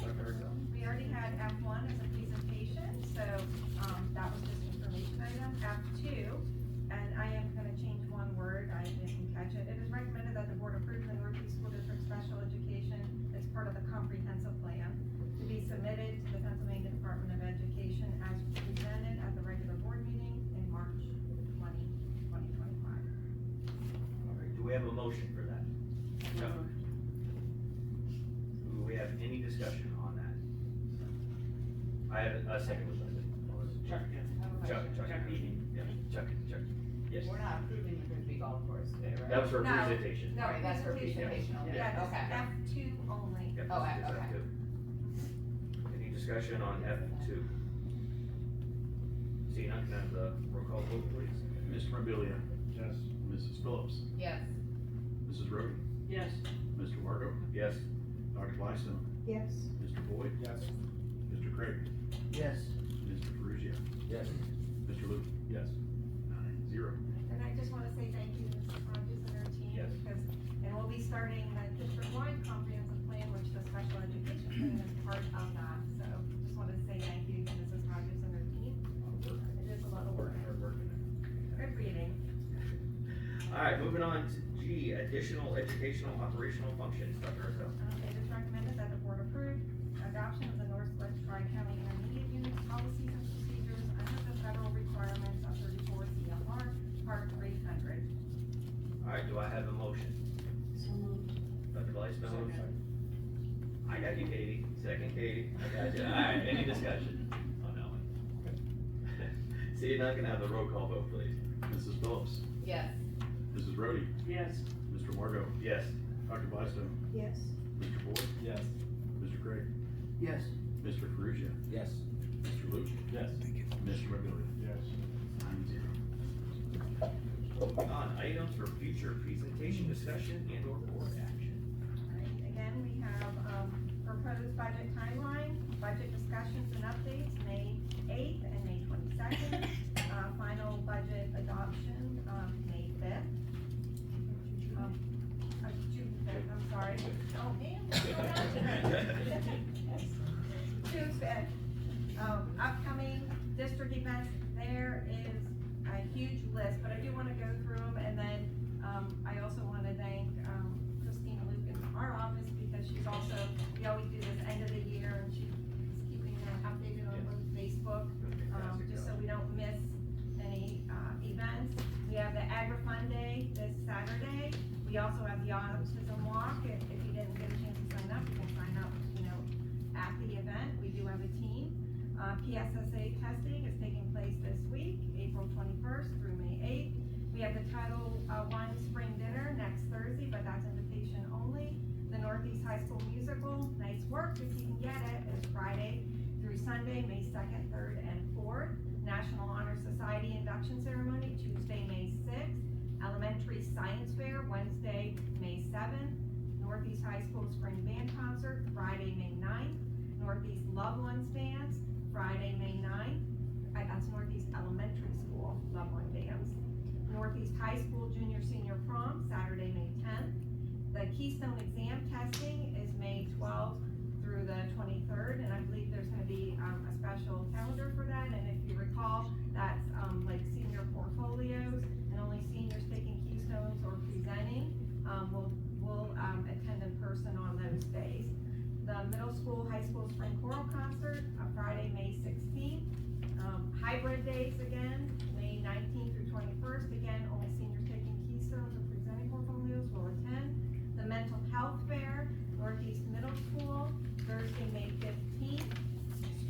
Dr. Hertel. We already had F1 as a presentation, so, that was just information item. F2, and I am gonna change one word, I didn't catch it. It is recommended that the board approve the Northeast School District Special Education as part of the comprehensive plan to be submitted to the Pennsylvania Department of Education as presented at the regular board meeting in March 2025. Alright, do we have a motion for that? No. Do we have any discussion on that? I have a second with Leslie. Chuck, Chuck, yeah, Chuck, yes. We're not approving the Frisbee golf course today, right? That was for No. presentation. No, Right, that's for presentation only. Yeah, this Okay. is F2 only. Yep, Okay, this is okay. F2. Any discussion on F2? Seeing none, can I have the roll call vote please? Mr. Mobilia, Yes. Mrs. Phillips, Yes. Mrs. Rhodey, Yes. Mr. Wargo, Yes. Dr. Glysto, Yes. Mr. Boyd, Yes. Mr. Craig, Yes. Mr. Perugia, Yes. Mr. Luke. Yes. 9-0. And I just wanna say thank you to Mrs. Hodges and her team, Yes. because, and we'll be starting the district-wide comprehensive plan, which the special education plan is part of that, so just wanted to say thank you to Mrs. Hodges and her team. It is a lot of work. Hard work in there. Good reading. Alright, moving on to G, additional educational operational functions, Dr. Hertel. It is recommended that the board approve adoption of the Northwest Tri-County Intermediate Unit policies and procedures under the federal requirements of 34 CFR, Part 300. Alright, do I have a motion? So moved. Dr. Glysto? I got you, Katie. Second, Katie. I got you. Alright, any discussion on that one? Seeing none, can I have the roll call vote please? Mrs. Phillips, Yes. Mrs. Rhodey, Yes. Mr. Wargo, Yes. Dr. Glysto, Yes. Mr. Boyd, Yes. Mr. Craig, Yes. Mr. Perugia, Yes. Mr. Luke, Yes. Mr. Mobilia. Yes. 9-0. Moving on, items for future presentation, discussion, and or board action. Alright, again, we have, proposed budget timeline, budget discussions and updates, May 8th and May 22nd. Final budget adoption, May 5th. June 5th, I'm sorry. Oh, man. June 5th. Upcoming district events, there is a huge list, but I do wanna go through them, and then, I also wanna thank, Christina Luke in our office, because she's also, we always do this end of the year, and she's keeping updated on Facebook, just so we don't miss any, events. We have the Agri-Fund Day this Saturday. We also have the Autism Walk. If you didn't get a chance to sign up, you can sign up, at the event. We do have a team. PSSA testing is taking place this week, April 21st through May 8th. We have the Title I Spring Dinner next Thursday, but that's invitation only. The Northeast High School Musical, Nice Work, if you can get it, is Friday through Sunday, May 2nd, 3rd, and 4th. National Honor Society induction ceremony, Tuesday, May 6th. Elementary Science Fair, Wednesday, May 7th. Northeast High School Spring Band Concert, Friday, May 9th. Northeast Loved Ones Dance, Friday, May 9th. That's Northeast Elementary School Loved One Dance. Northeast High School Junior Senior Prom, Saturday, May 10th. The Keystone exam testing is May 12th through the 23rd, and I believe there's gonna be, a special calendar for that, and if you recall, that's, like senior portfolios, and only seniors taking Keystones or presenting, will attend in person on those days. The middle school, high school spring choral concert, Friday, May 16th. Hybrid days again, May 19th through 21st, again, only seniors taking Keystones or presenting portfolios will attend. The mental health fair, Northeast Middle School, Thursday, May 15th.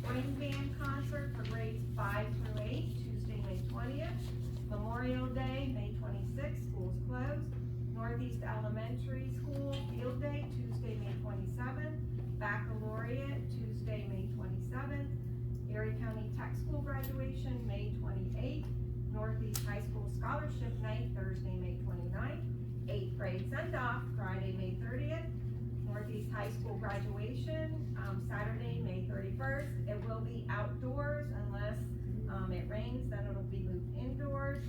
Spring band concert for grades 5 through 8, Tuesday, May 20th. Memorial Day, May 26th, schools closed. Northeast Elementary School field day, Tuesday, May 27th. Baccalaureate, Tuesday, May 27th. Erie County Tech School graduation, May 28th. Northeast High School Scholarship Night, Thursday, May 29th. 8th grade send-off, Friday, May 30th. Northeast High School graduation, Saturday, May 31st. It will be outdoors unless, it rains, then it'll be moved indoors.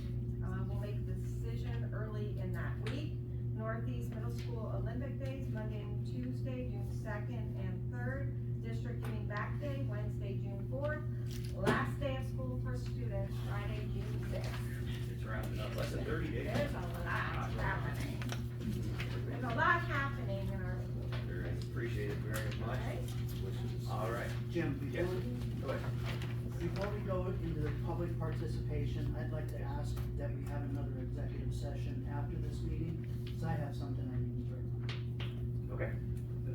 We'll make the decision early in that week. Northeast Middle School Olympic Days, Monday and Tuesday, June 2nd and 3rd. District Giving Back Day, Wednesday, June 4th. Last day of school for students, Friday, June 6th. It's wrapping up, less than 30 days. There's a lot happening. There's a lot happening in our school. There is. Appreciate it very much. All right. Jim, Yes, go ahead. before we go into the public participation, I'd like to ask that we have another executive session after this meeting, because I have something I need to bring up. Okay.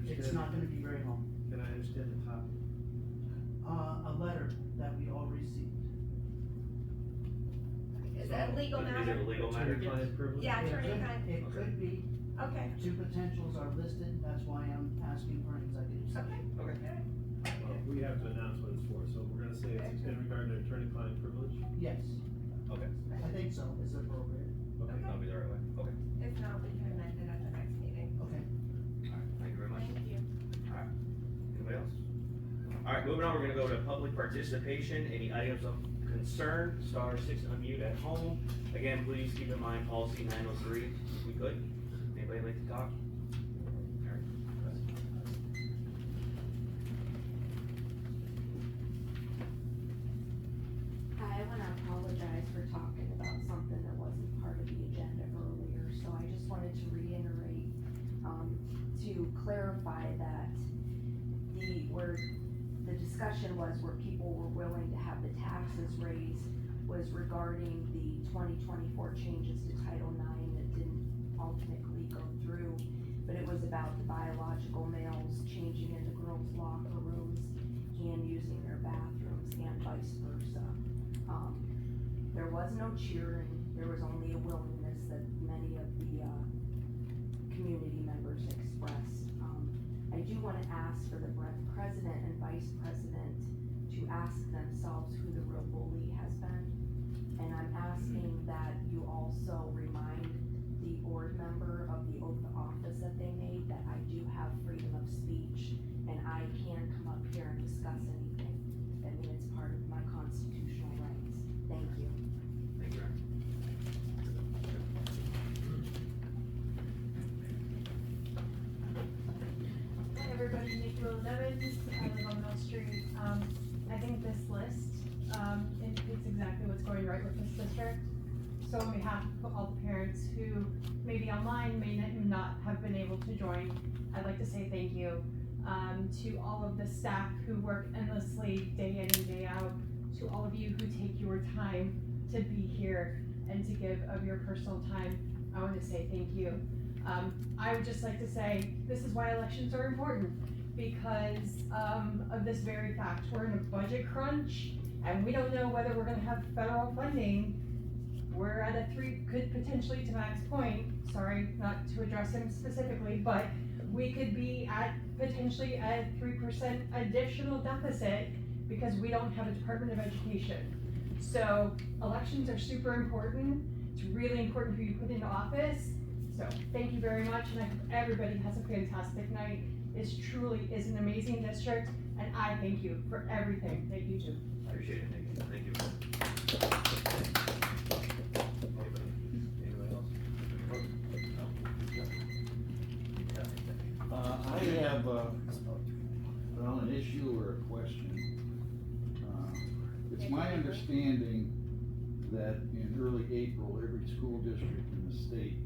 It's not gonna be very long. Can I understand the topic? A letter that we all received. Is that a legal Is matter? it a legal matter? Attorney-client privilege? Yeah, It attorney could- kind. It could be, Okay, two potentials are listed, that's why I'm asking for an executive session. okay. Okay. Well, we have to announce what it's for, so we're gonna say it's in regard to attorney-client privilege? Yes, Okay. I think so, is it appropriate? Okay. That'll be the right way. Okay. If not, we can amend it at the next meeting. Okay. All right. Thank you very much. Thank you. All right. Anybody else? All right, moving on, we're gonna go to public participation. Any items of concern, *6 unmute at home. Again, please keep in mind policy 903, if we could. Anybody like to talk? All right. I wanna apologize for talking about something that wasn't part of the agenda earlier, so I just wanted to reiterate, to clarify that the discussion was where people were willing to have the taxes raised was regarding the 2024 changes to Title IX that didn't ultimately go through, but it was about the biological males changing into girls' locker rooms and using their bathrooms and vice versa. There was no cheering, there was only a willingness that many of the, community members expressed. I do wanna ask for the president and vice president to ask themselves who the real bully has been. And I'm asking that you also remind the board member of the oath of office that they made, that I do have freedom of speech, and I can come up here and discuss anything. I mean, it's part of my constitutional rights. Thank you. Thank you, Aaron. Hi everybody, Nick Nevins, I live on Mill Street. I think this list, it's exactly what's going right with this district. So on behalf of all the parents who maybe online may not have been able to join, I'd like to say thank you to all of the staff who work endlessly day in and day out, to all of you who take your time to be here and to give of your personal time. I want to say thank you. I would just like to say, this is why elections are important, because of this very fact. We're in a budget crunch, and we don't know whether we're gonna have federal funding. We're at a could potentially, to Mac's point, sorry, not to address him specifically, but we could be at potentially a 3% additional deficit because we don't have a Department of Education. So elections are super important. It's really important who you put into office. So thank you very much, and I hope everybody has a fantastic night. This truly is an amazing district, and I thank you for everything that you do. Appreciate it, thank you. Well, an issue or a question. It's my understanding that in early April, every school district in the state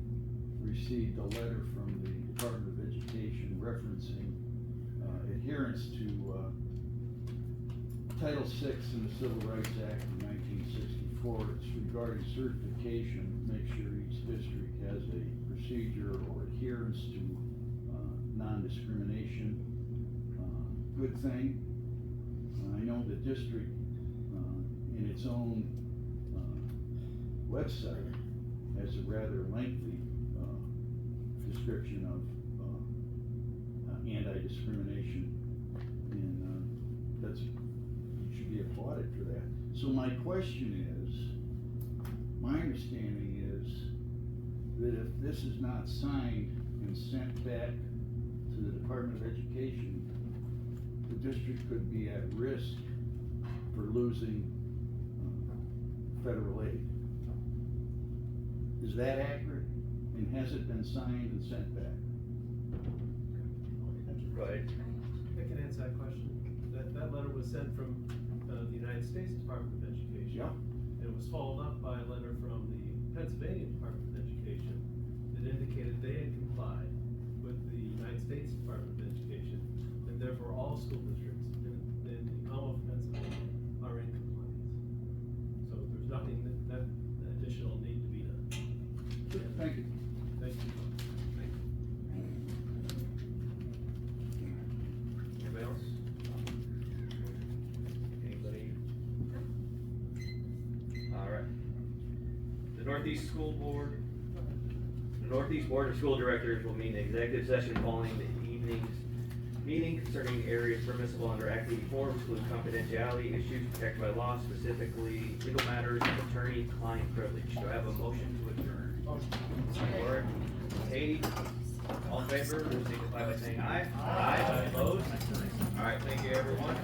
received a letter from the Department of Education referencing adherence to Title VI in the Civil Rights Act of 1964. It's regarding certification. Make sure each district has a procedure or adherence to non-discrimination. Good thing. I know the district in its own website has a rather lengthy description of anti-discrimination, and that's, you should be applauded for that. So my question is, my understanding is that if this is not signed and sent back to the Department of Education, the district could be at risk for losing federal aid. Is that accurate? And has it been signed and sent back? Go ahead. I can answer that question. That letter was sent from the United States Department of Education. Yeah. And it was followed up by a letter from the Pennsylvania Department of Education that indicated they had complied with the United States Department of Education, and therefore all school districts in the Commonwealth of Pennsylvania are in compliance. So there's nothing that additional need to be done. Thank you. Thank you. Anybody else? Anybody? All right. The Northeast Board of School Directors will meet in executive session following the evening's meeting concerning areas permissible under Act 84, which include confidentiality issues protected by law, specifically legal matters and attorney-client privilege. Do I have a motion to adjourn? Lori, Katie, all in favor, signify by saying aye. Aye. Opposed? All right, thank you, everyone.